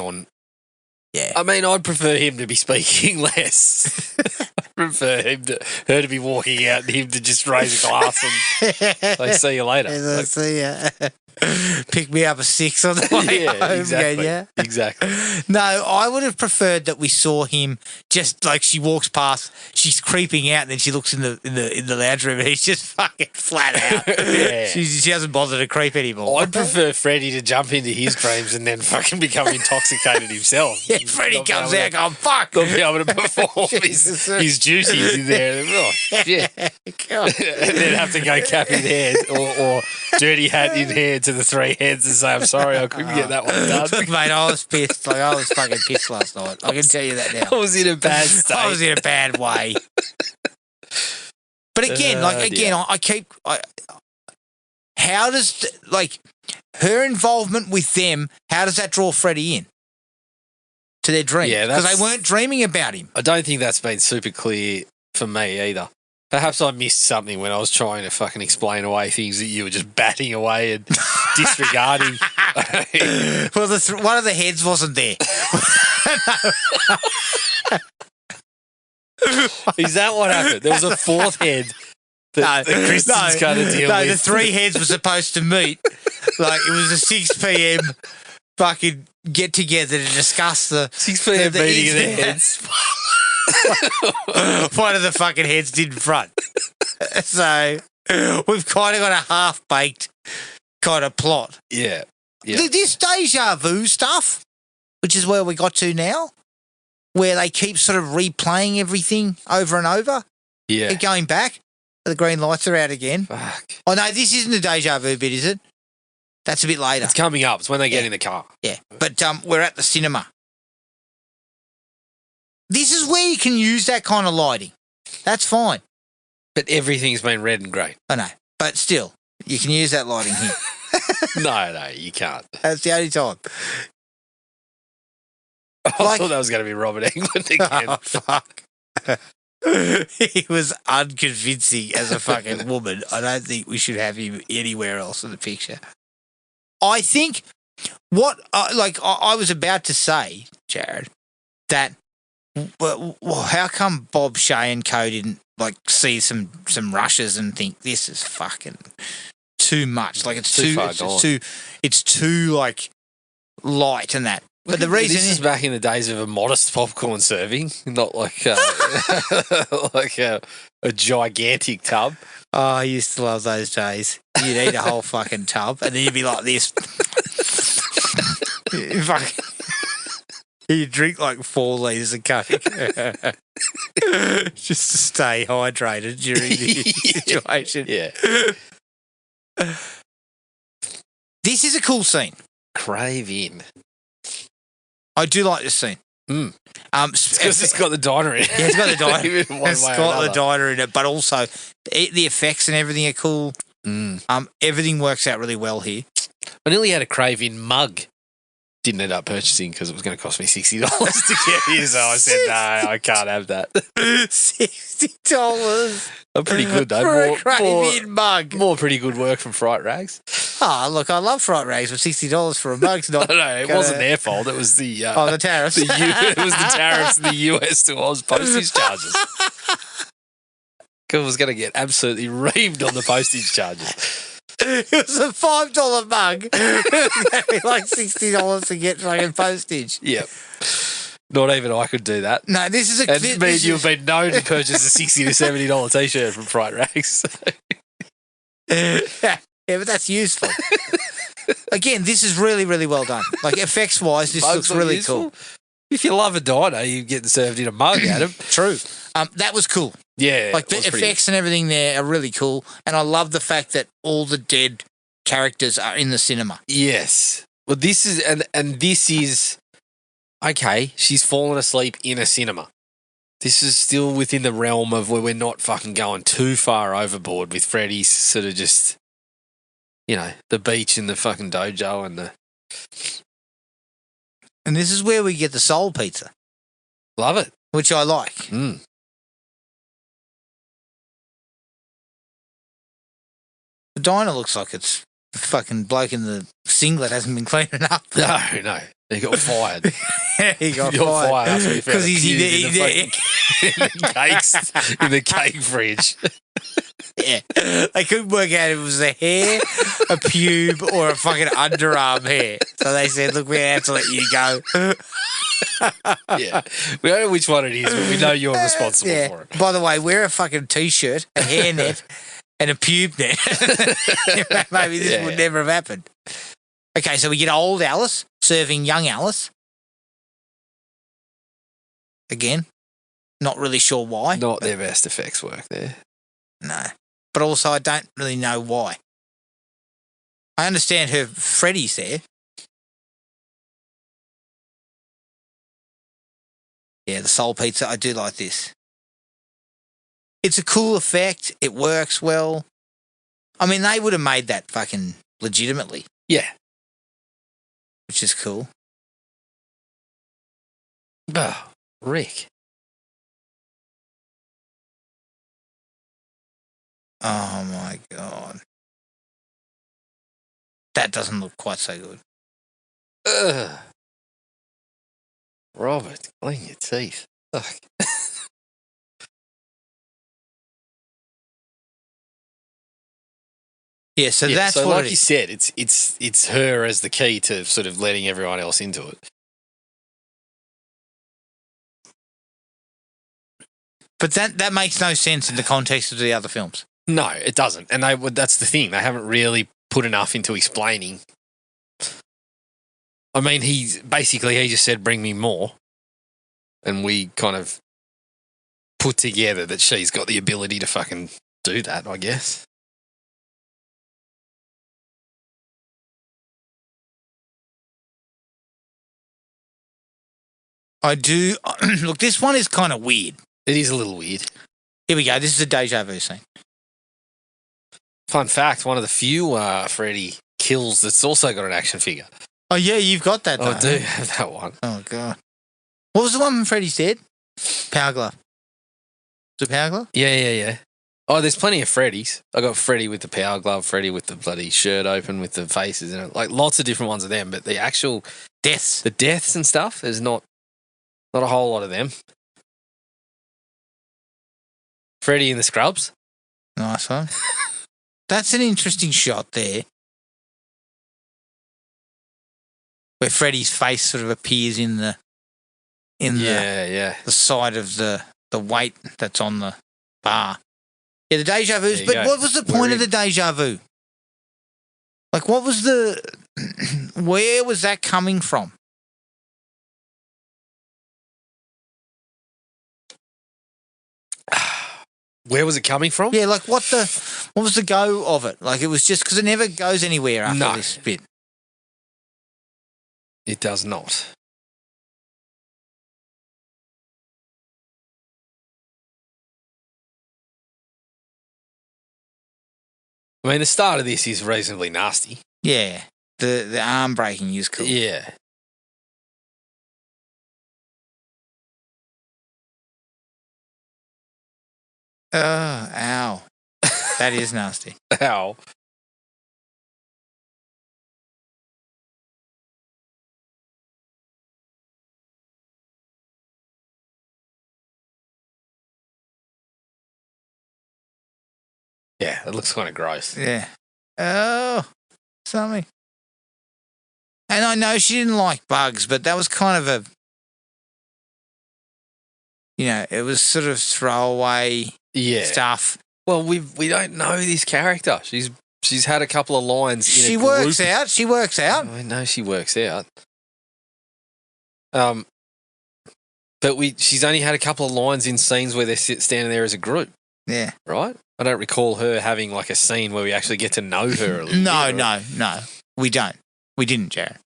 Yeah. I mean, I'd prefer him to be speaking less. I prefer her to be walking out and him to just raise a glass and they see you later. Like, see ya. Pick me up a 6 on the way home. Exactly. Yeah, Exactly. No, I would have preferred that we saw him just like she walks past, she's creeping out, and then she looks in the lounge room, and he's just fucking flat out. Yeah. She doesn't bother to creep anymore. I'd prefer Freddy to jump into his dreams and then fucking become intoxicated himself. Yeah, Freddy comes out going, fuck. Not be able to perform his duties in there. Oh, shit. And then have to go cap in hand or dirty hat in hand to the 3 heads and say, I'm sorry, I couldn't get that one done. Mate, I was pissed. Like, I was fucking pissed last night. I can tell you that now. I was in a bad state. I was in a bad way. But again, how does, like, her involvement with them, how does that draw Freddy in to their dream? Yeah, because they weren't dreaming about him. I don't think that's been super clear for me either. Perhaps I missed something when I was trying to fucking explain away things that you were just batting away and disregarding. Well, one of the heads wasn't there. Is that what happened? There was a 4th head that Kristen's got to deal with. No, the 3 heads were supposed to meet. Like, it was a 6 p.m. fucking get together to discuss the 6 p.m. meeting of the heads. One of the fucking heads did in front. So we've kind of got a half-baked kind of plot. Yeah. This deja vu stuff, which is where we got to now, where they keep sort of replaying everything over and over. Yeah. Keep going back. The green lights are out again. Fuck. Oh, no, this isn't the deja vu bit, is it? That's a bit later. It's coming up. It's when they get in the car. Yeah, but we're at the cinema. This is where you can use that kind of lighting. That's fine. But everything's been red and green. I know, but still, you can use that lighting here. No, you can't. That's the only time. I thought that was going to be Robert Englund again. Oh, fuck. He was unconvincing as a fucking woman. I don't think we should have him anywhere else in the picture. I think what, I was about to say, Jared, that, well, how come Bob, Shay and Co didn't, like, see some rushes and think this is fucking too much? Like, it's too, like, light and that. But the reason this is back in the days of a modest popcorn serving, not like like a gigantic tub. Oh, I used to love those days. You'd eat a whole fucking tub and then you'd be like this. You drink like 4 litres of Coke just to stay hydrated during the situation. Yeah. This is a cool scene. Crave in. I do like this scene. Because it's got the diner in it. Yeah, it's got the diner. It's got the diner in it, but also the effects and everything are cool. Everything works out really well here. I nearly had a crave in mug. Didn't end up purchasing because it was going to cost me $60 to get here, so I said, no, I can't have that. $60. I'm pretty good, though. For a crave-in mug. More pretty good work from Fright Rags. Oh, look, I love Fright Rags, but $60 for a mug's not... No, it wasn't their fault. It was the... the tariffs. It was the tariffs and the US to Oz postage charges. Because I was going to get absolutely reamed on the postage charges. It was a $5 mug. It was like $60 to get fucking postage. Yep. Not even I could do that. No, this is a... And me and you have been known to purchase a $60 to $70 T-shirt from Fright Rags. Yeah, but that's useful. Again, this is really, really well done. Like, effects-wise, this looks really cool. If you love a diner, you're getting served in a mug, Adam. True. That was cool. Yeah. Like, the effects and everything there are really cool. And I love the fact that all the dead characters are in the cinema. Yes. Well, this is... And this is... Okay, she's fallen asleep in a cinema. this is still within the realm of where we're not fucking going too far overboard with Freddy's sort of just, the beach and the fucking dojo and the... And this is where we get the soul pizza. Love it. Which I like. Mm. The diner looks like it's the fucking bloke in the singlet hasn't been cleaning up. No. He got fired. He got fired after he found because he's in the cakes in the cake fridge. Yeah, they couldn't work out if it was a hair, a pube, or a fucking underarm hair. So they said, "Look, we have to let you go." Yeah, we don't know which one it is, but we know you're responsible for it. By the way, wear a fucking t-shirt, a hairnet, and a pube net. Maybe this would never have happened. Okay, so we get old Alice serving young Alice. Again, not really sure why. Not their best effects work there. No. But also I don't really know why. I understand her Freddy's there. Yeah, the soul pizza, I do like this. It's a cool effect. It works well. I mean, they would have made that fucking legitimately. Yeah. Which is cool. Oh, Rick. Oh, my God. That doesn't look quite so good. Ugh. Robert, clean your teeth. Ugh. Yeah, so that's so what like you said, it's her as the key to sort of letting everyone else into it. But that makes no sense in the context of the other films. No, it doesn't. And that's the thing. They haven't really put enough into explaining. I mean, he just said, bring me more. And we kind of put together that she's got the ability to fucking do that, I guess. I do. Look, this one is kind of weird. It is a little weird. Here we go. This is a deja vu scene. Fun fact, one of the few Freddy kills that's also got an action figure. Oh, yeah, you've got that, though. I do have that one. Oh, God. What was the one when Freddy's dead? Power Glove. Was it Power Glove? Yeah. Oh, there's plenty of Freddys. I got Freddy with the power glove, Freddy with the bloody shirt open with the faces in it. Like, lots of different ones of them, but the actual deaths. The deaths and stuff, there's not a whole lot of them. Freddy in the scrubs. Nice one. That's an interesting shot there. Where Freddy's face sort of appears in the side of the weight that's on the bar. Yeah, the deja vus. But what was the point of the deja vu? Like, what was where was that coming from? Where was it coming from? Yeah, like what was the go of it? Like, it was just because it never goes anywhere after this bit. It does not. I mean, the start of this is reasonably nasty. Yeah, the arm breaking is cool. Yeah. Oh, ow. That is nasty. Ow. Yeah, it looks kind of gross. Yeah. Oh, something. And I know she didn't like bugs, but that was kind of it was sort of throwaway stuff. Well, we don't know this character. She's had a couple of lines. She works out. She works out. I know she works out. But she's only had a couple of lines in scenes where they're standing there as a group. Yeah. Right? I don't recall her having like a scene where we actually get to know her a little bit. No. We don't. We didn't, Jared.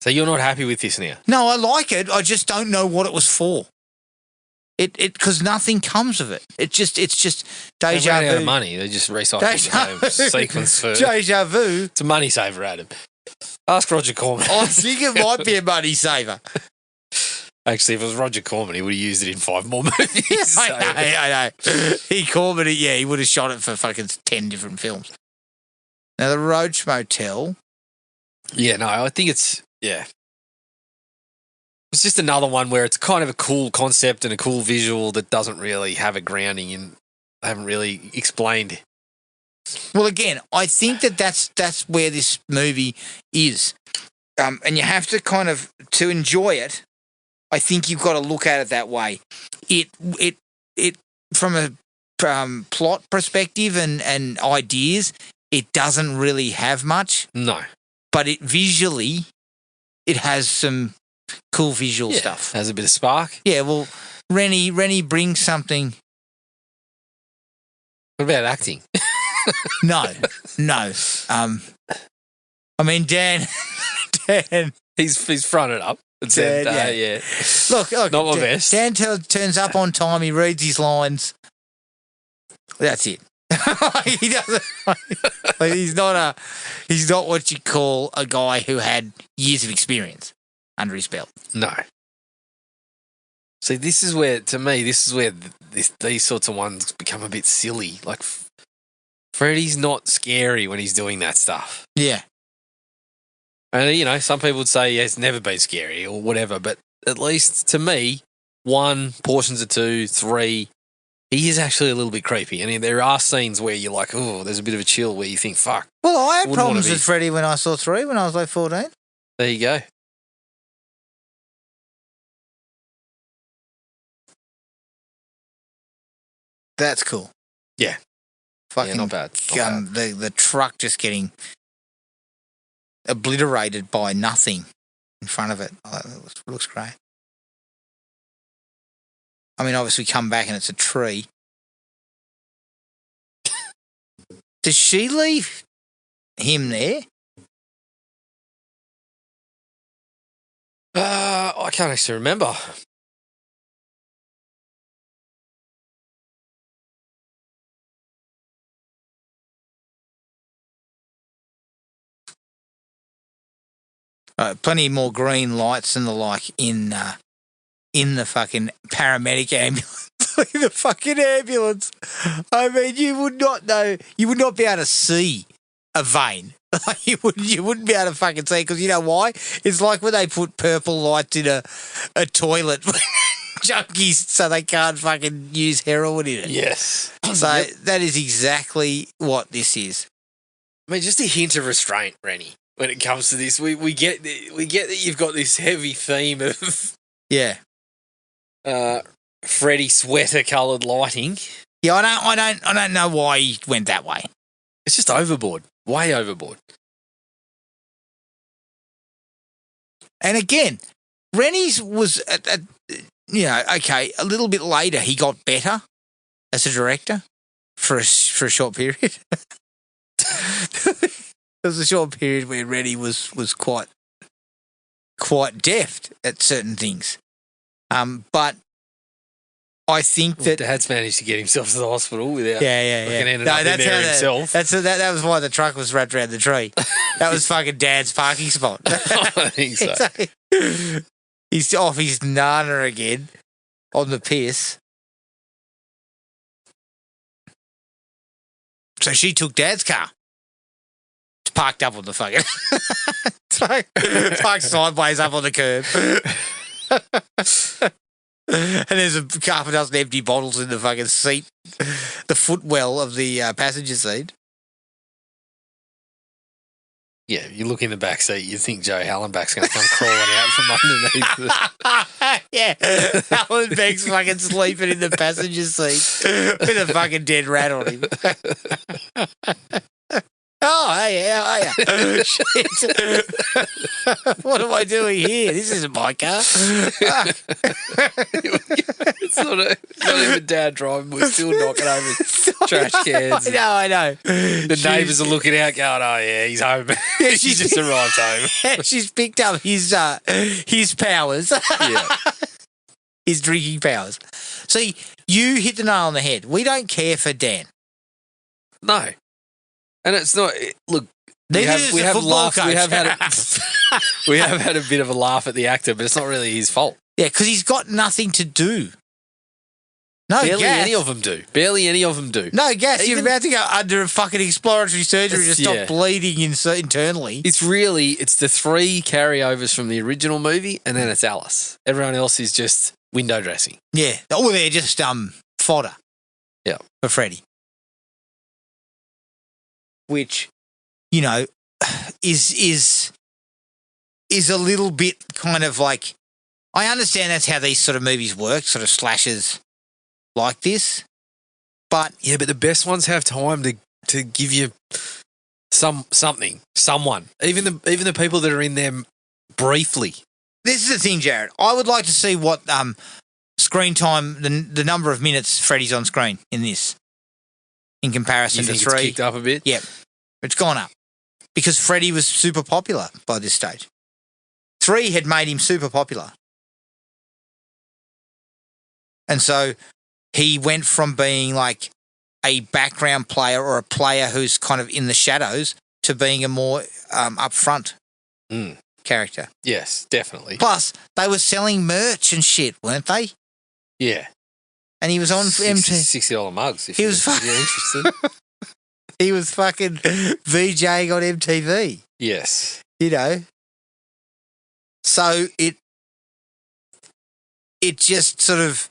So you're not happy with this now? No, I like it. I just don't know what it was for. Because nothing comes of it. It's just They deja ran out of vu. money. They just recycled the same sequence for... Deja vu. It's a money saver, Adam. Ask Roger Corman. I think it might be a money saver. Actually, if it was Roger Corman, he would have used it in 5 more movies. I know. He Corman it, yeah, he would have shot it for fucking 10 different films. Now, the Roach Motel. Yeah, no, I think it's... Yeah. It's just another one where it's kind of a cool concept and a cool visual that doesn't really have a grounding in... I haven't really explained. Well, again, I think that's where this movie is. And you have to kind of... To enjoy it, I think you've got to look at it that way. It from a plot perspective and ideas, it doesn't really have much. No. But it visually, it has some cool visual stuff. Has a bit of spark. Yeah, well, Rennie brings something. What about acting? No. I mean, Dan. He's fronted up and said, yeah. Look, not my best. Dan turns up on time. He reads his lines. That's it. He doesn't. He's not what you call a guy who had years of experience under his belt. No. See, this is where these sorts of ones become a bit silly. Like, Freddy's not scary when he's doing that stuff. Yeah. And, some people would say it's never been scary or whatever, but at least to me, 1, portions of 2, 3, he is actually a little bit creepy. I mean, there are scenes where you're like, oh, there's a bit of a chill where you think, fuck. Well, I had problems with Freddy when I saw 3 when I was like 14. There you go. That's cool. Yeah. Fucking not bad. The truck just getting obliterated by nothing in front of it. Oh, it looks great. I mean, obviously, come back and it's a tree. Does she leave him there? I can't actually remember. Plenty more green lights and the like in the fucking paramedic ambulance. The fucking ambulance. I mean, you would not know. You would not be able to see a vein. You wouldn't be able to fucking see, because you know why? It's like when they put purple lights in a toilet junkies so they can't fucking use heroin in it. Yes. So that is exactly what this is. I mean, just a hint of restraint, Rennie. When it comes to this, we get that you've got this heavy theme of Freddy sweater coloured lighting. Yeah, I don't know why he went that way. It's just overboard, way overboard. And again, Rennie's was okay. A little bit later, he got better as a director for a short period. There was a short period where Rennie was quite deft at certain things. But I think that Dad's managed to get himself to the hospital without that was why the truck was wrapped around the tree. That was fucking Dad's parking spot. I think so. He's off his nana again on the piss. So she took Dad's car. It's parked up on the fucking... parked sideways up on the curb. And there's a half a dozen empty bottles in the fucking seat, the footwell of the passenger seat. Yeah, you look in the back seat, you think Joe Hallenbach's going to come crawling out from underneath. Yeah, Hallenbach's fucking sleeping in the passenger seat with a fucking dead rat on him. Oh, How are you? Shit. What am I doing here? This isn't my car. It's not even Dad driving. We're still knocking over trash cans. I know. The neighbours are looking out going, oh, yeah, he's home. Yeah, He's just arrived home. She's picked up his powers. Yeah. His drinking powers. See, you hit the nail on the head. We don't care for Dan. No. And it's not, look, we Neither have is the football laughed, coach. we have had a bit of a laugh at the actor, but it's not really his fault. Yeah, because he's got nothing to do. No Barely gas. any of them do. Barely any of them do. No gas. You're Even- about to go under a fucking exploratory surgery to stop Yeah. bleeding internally. It's the three carryovers from the original movie, and then it's Alice. Everyone else is just window dressing. Yeah. Oh, they're just fodder. Yeah. For Freddy. Which, you know, is a little bit kind of like, I understand that's how these sort of movies work, sort of slashes like this. But Yeah, but the best ones have time to give you someone. Even the people that are in them briefly. this is the thing, Jared. I would like to see what screen time, the number of minutes Freddy's on screen in this, in comparison You to think 3. it's kicked up a bit? Yep. It's gone up. Because Freddy was super popular by this stage. 3 had made him super popular. And so he went from being like a background player or a player who's kind of in the shadows to being a more upfront character. Yes, definitely. Plus, they were selling merch and shit, weren't they? Yeah. And he was on MTV. $60 mugs if He you're was interested. He was fucking VJing on MTV, Yes. you know. So it just sort of,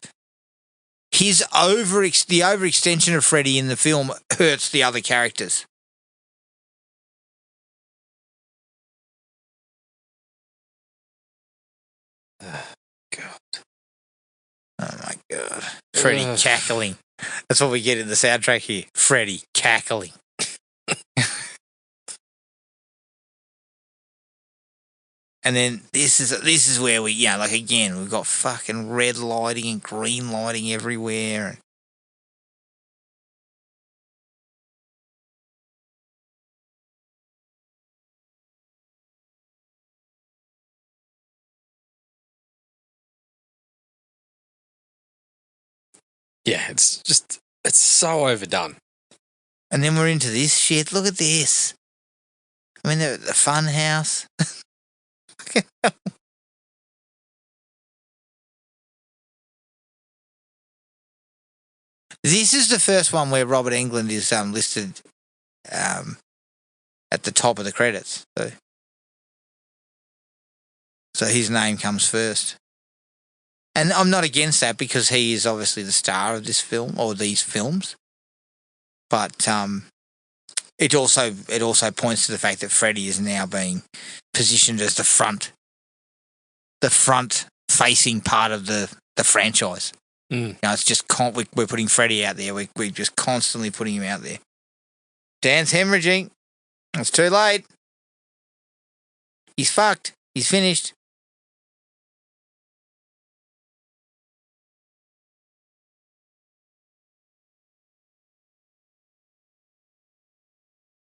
the overextension of Freddy in the film hurts the other characters. God. Oh my God. Freddy cackling. That's what we get in the soundtrack here. Freddy cackling. And then this is where we, like again, we've got fucking red lighting and green lighting everywhere. Yeah, it's so overdone. And then we're into this shit. Look at this. I mean, the fun house. This is the first one where Robert Englund is listed at the top of the credits. So his name comes first. And I'm not against that because he is obviously the star of this film or these films. But it also points to the fact that Freddy is now being positioned as the front facing part of the franchise. It's just we're putting Freddy out there. We're just constantly putting him out there. Dan's hemorrhaging. It's too late. He's fucked. He's finished.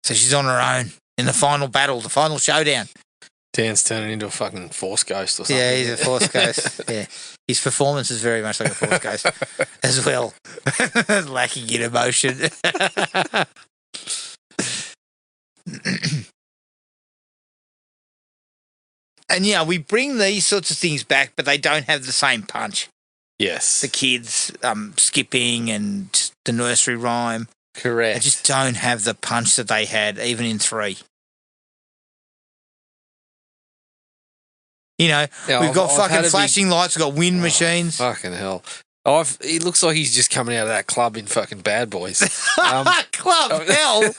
So she's on her own in the final battle, the final showdown. Dan's turning into a fucking force ghost or something. Yeah, he's a force ghost. Yeah. His performance is very much like a force ghost as well. Lacking in emotion. And we bring these sorts of things back, but they don't have the same punch. Yes. The kids skipping and the nursery rhyme. Correct. They just don't have the punch that they had even in 3. We've got fucking flashing lights, we've got wind machines. Fucking hell. He looks like he's just coming out of that club in fucking Bad Boys. Club hell.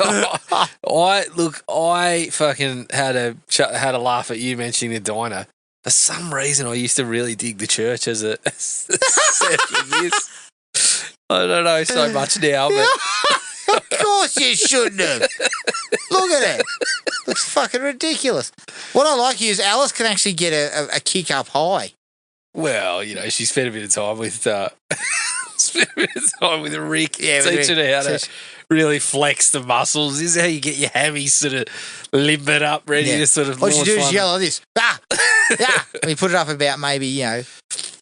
I fucking had a laugh at you mentioning the diner. For some reason, I used to really dig the church as a set of this. I don't know so much now, but Of course course you shouldn't have. Look at it. Looks fucking ridiculous. What I like is Alice can actually get a kick up high. Well, you know, she spent a bit of time with Rick, Yeah, with teaching Rick. her how to really flex the muscles. This is how you get your hammies sort of limbered up, ready to sort of. What you do launch is yell like this. Ah, yeah. And you put it up about maybe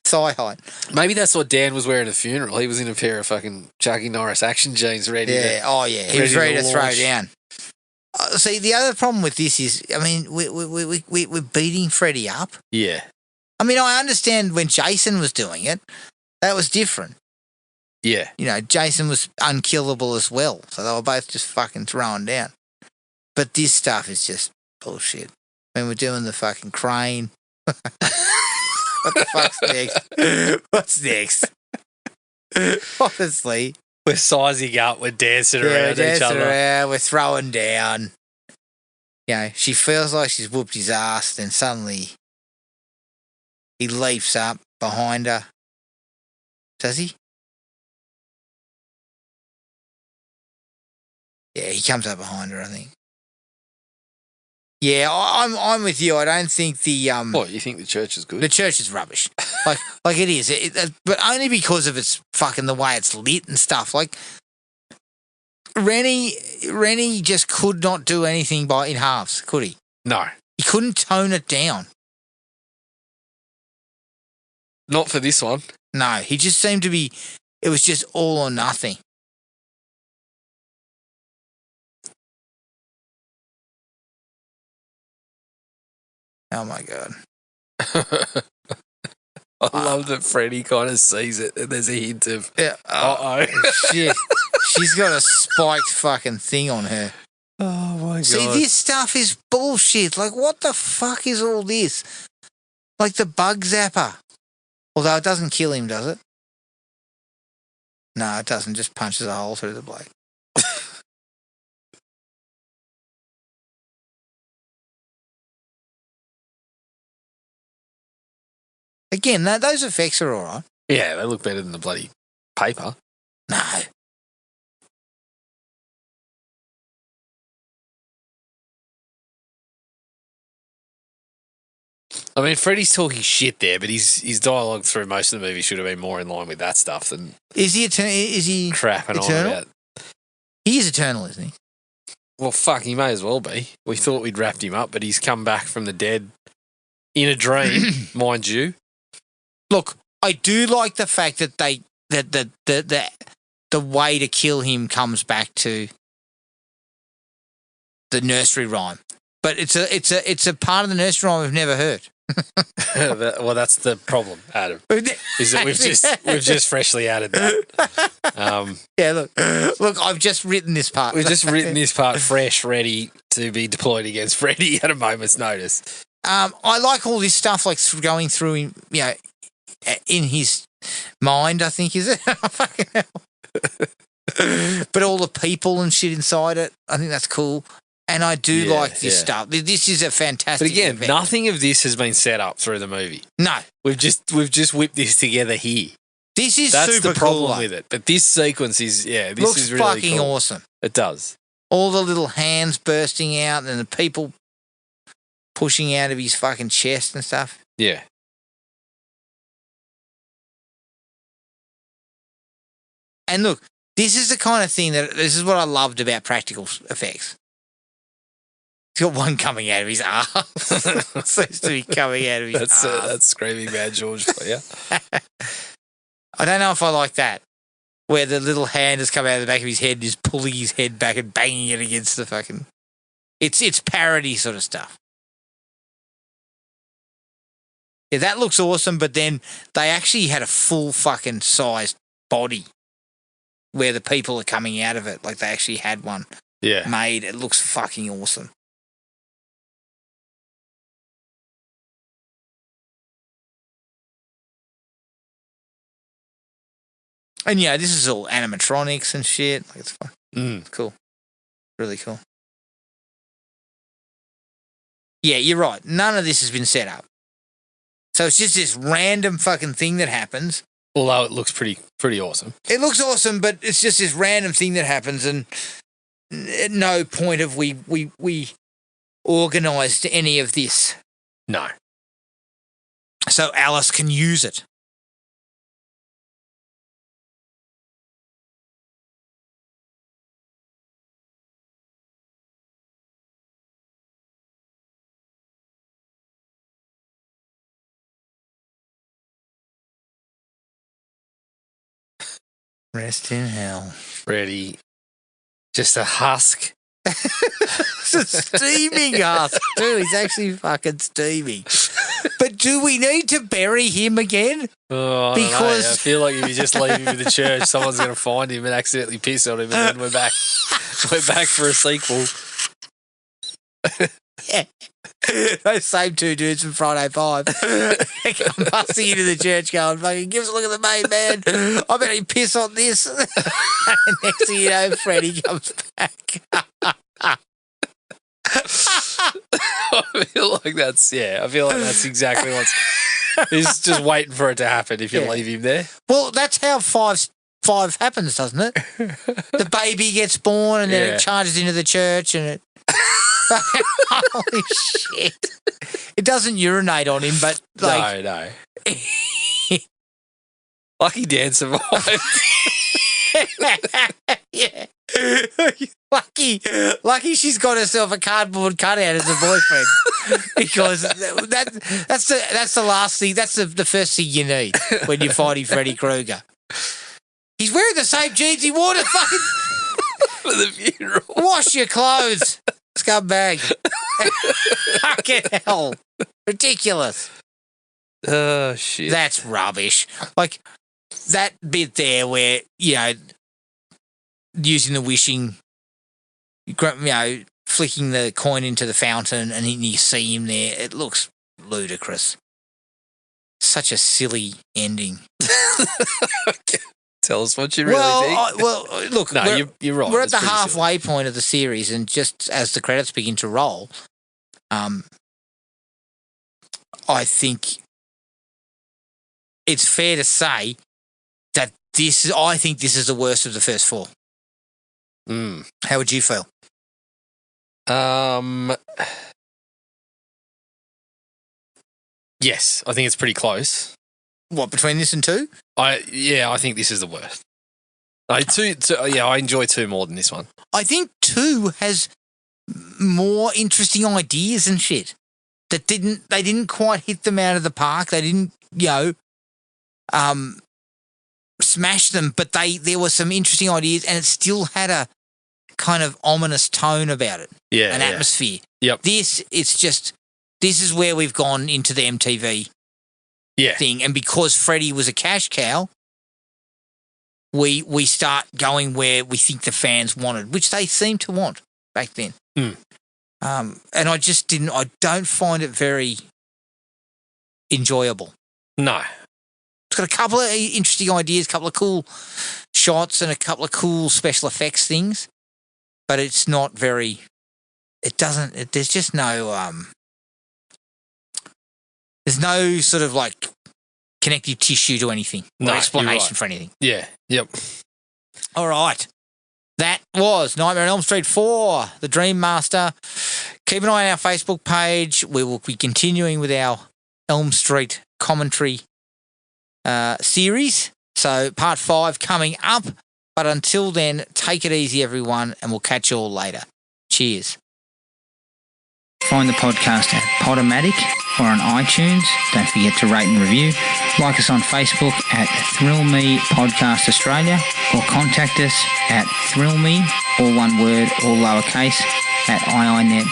thigh height. Maybe that's what Dan was wearing at the funeral. He was in a pair of fucking Chucky Norris action jeans, ready. Yeah. He was ready to throw down. See, the other problem with this is, I mean, we're beating Freddy up. Yeah. I mean, I understand when Jason was doing it, that was different. Yeah. You know, Jason was unkillable as well, so they were both just fucking throwing down. But this stuff is just bullshit. When we're doing the fucking crane. What the fuck's next? What's next? Honestly. We're sizing up, we're dancing around each other. Around, we're throwing down. You know, she feels like she's whooped his ass, then suddenly he leaps up behind her. Does he? Yeah, he comes up behind her, I think. Yeah, I'm with you. I don't think the What, you think the church is good? The church is rubbish. like it is. But only because of its fucking the way it's lit and stuff. Like Rennie just could not do anything in halves, could he? No. He couldn't tone it down. Not for this one. No, he just seemed to be. It was just all or nothing. Oh my God. I love that Freddy kind of sees it and there's a hint of, oh shit. She's got a spiked fucking thing on her. Oh my God. See, this stuff is bullshit. Like, what the fuck is all this? Like the bug zapper. Although it doesn't kill him, does it? No, it doesn't. Just punches a hole through the bloke. Again, those effects are all right. Yeah, they look better than the bloody paper. No. I mean, Freddy's talking shit there, but his dialogue through most of the movie should have been more in line with that stuff than Is he crapping eternal? on about. He is eternal, isn't he? Well, fuck, he may as well be. We thought we'd wrapped him up, but he's come back from the dead in a dream, mind you. Look, I do like the fact that the way to kill him comes back to the nursery rhyme, but it's a part of the nursery rhyme we've never heard. Well, that's the problem, Adam. Is that we've just freshly added that. Yeah, look, I've just written this part. We've just written this part fresh, ready to be deployed against Freddy at a moment's notice. I like all this stuff, like going through him, you know, in his mind, I think, is it? Fucking hell. But all the people and shit inside it, I think that's cool. And I do like this stuff. This is a fantastic. But again, event. nothing of this has been set up through the movie. No, we've just whipped this together here. That's the problem cool, with it. But this sequence is this looks is really fucking cool. awesome. It does. All the little hands bursting out and the people pushing out of his fucking chest and stuff. Yeah. And look, this is the kind of thing this is what I loved about practical effects. He's got one coming out of his arse. Seems to be coming out of his arse. That's Screaming Mad George for you. I don't know if I like that, where the little hand has come out of the back of his head and is pulling his head back and banging it against the fucking... It's parody sort of stuff. Yeah, that looks awesome, but then they actually had a full fucking sized body where the people are coming out of it. Like they actually had one made. It looks fucking awesome. And yeah, this is all animatronics and shit. Like it's fun. It's cool. Really cool. Yeah, you're right. None of this has been set up. So it's just this random fucking thing that happens. Although it looks pretty awesome. It looks awesome, but it's just this random thing that happens and at no point have we organised any of this. No. So Alice can use it. Rest in hell. Freddy. Just a husk. It's a steaming husk, too. He's actually fucking steaming. But do we need to bury him again? Oh, because I feel like if you just leave him in the church, someone's going to find him and accidentally piss on him, and then we're back. We're back for a sequel. Yeah. Those same two dudes from Friday 5. They come busting into the church going, fucking, give us a look at the main man. I better piss on this. And next thing you know, Freddy comes back. I feel like that's exactly what's. He's just waiting for it to happen if you leave him there. Well, that's how five happens, doesn't it? The baby gets born and then it charges into the church and it. Holy shit. It doesn't urinate on him, but like. No. Lucky Dan survived. Yeah. Lucky she's got herself a cardboard cutout as a boyfriend. Because that's the last thing, that's the first thing you need when you're fighting Freddy Krueger. He's wearing the same jeans he wore to fucking for the funeral. Wash your clothes, scumbag. Fucking hell. Ridiculous. Oh, shit. That's rubbish. Like, that bit there where, using the wishing, flicking the coin into the fountain and you see him there, it looks ludicrous. Such a silly ending. Tell us what you really think. Look, no, you're right. We're at the halfway point of the series, and just as the credits begin to roll, I think it's fair to say that I think this is the worst of the first 4. How would you feel? Yes, I think it's pretty close. What, between this and 2? I think this is the worst. I enjoy 2 more than this one. I think 2 has more interesting ideas and shit that they didn't quite hit them out of the park. They didn't, smash them, but there were some interesting ideas, and it still had a kind of ominous tone about it. Yeah, an atmosphere. Yep. This is where we've gone into the MTV thing, and because Freddy was a cash cow, we start going where we think the fans wanted, which they seemed to want back then. And I don't find it very enjoyable. No. It's got a couple of interesting ideas, a couple of cool shots and a couple of cool special effects things, but it's not very, there's just no, there's no sort of like connective tissue to anything or explanation for anything. Yeah, yep. All right. That was Nightmare on Elm Street 4, The Dream Master. Keep an eye on our Facebook page. We will be continuing with our Elm Street commentary series. So part 5 coming up. But until then, take it easy, everyone, and we'll catch you all later. Cheers. Find the podcast at Podomatic or on iTunes. Don't forget to rate and review. Like us on Facebook at Thrill Me Podcast Australia, or contact us at thrillme, all one word, all lowercase, at iinet.net.au.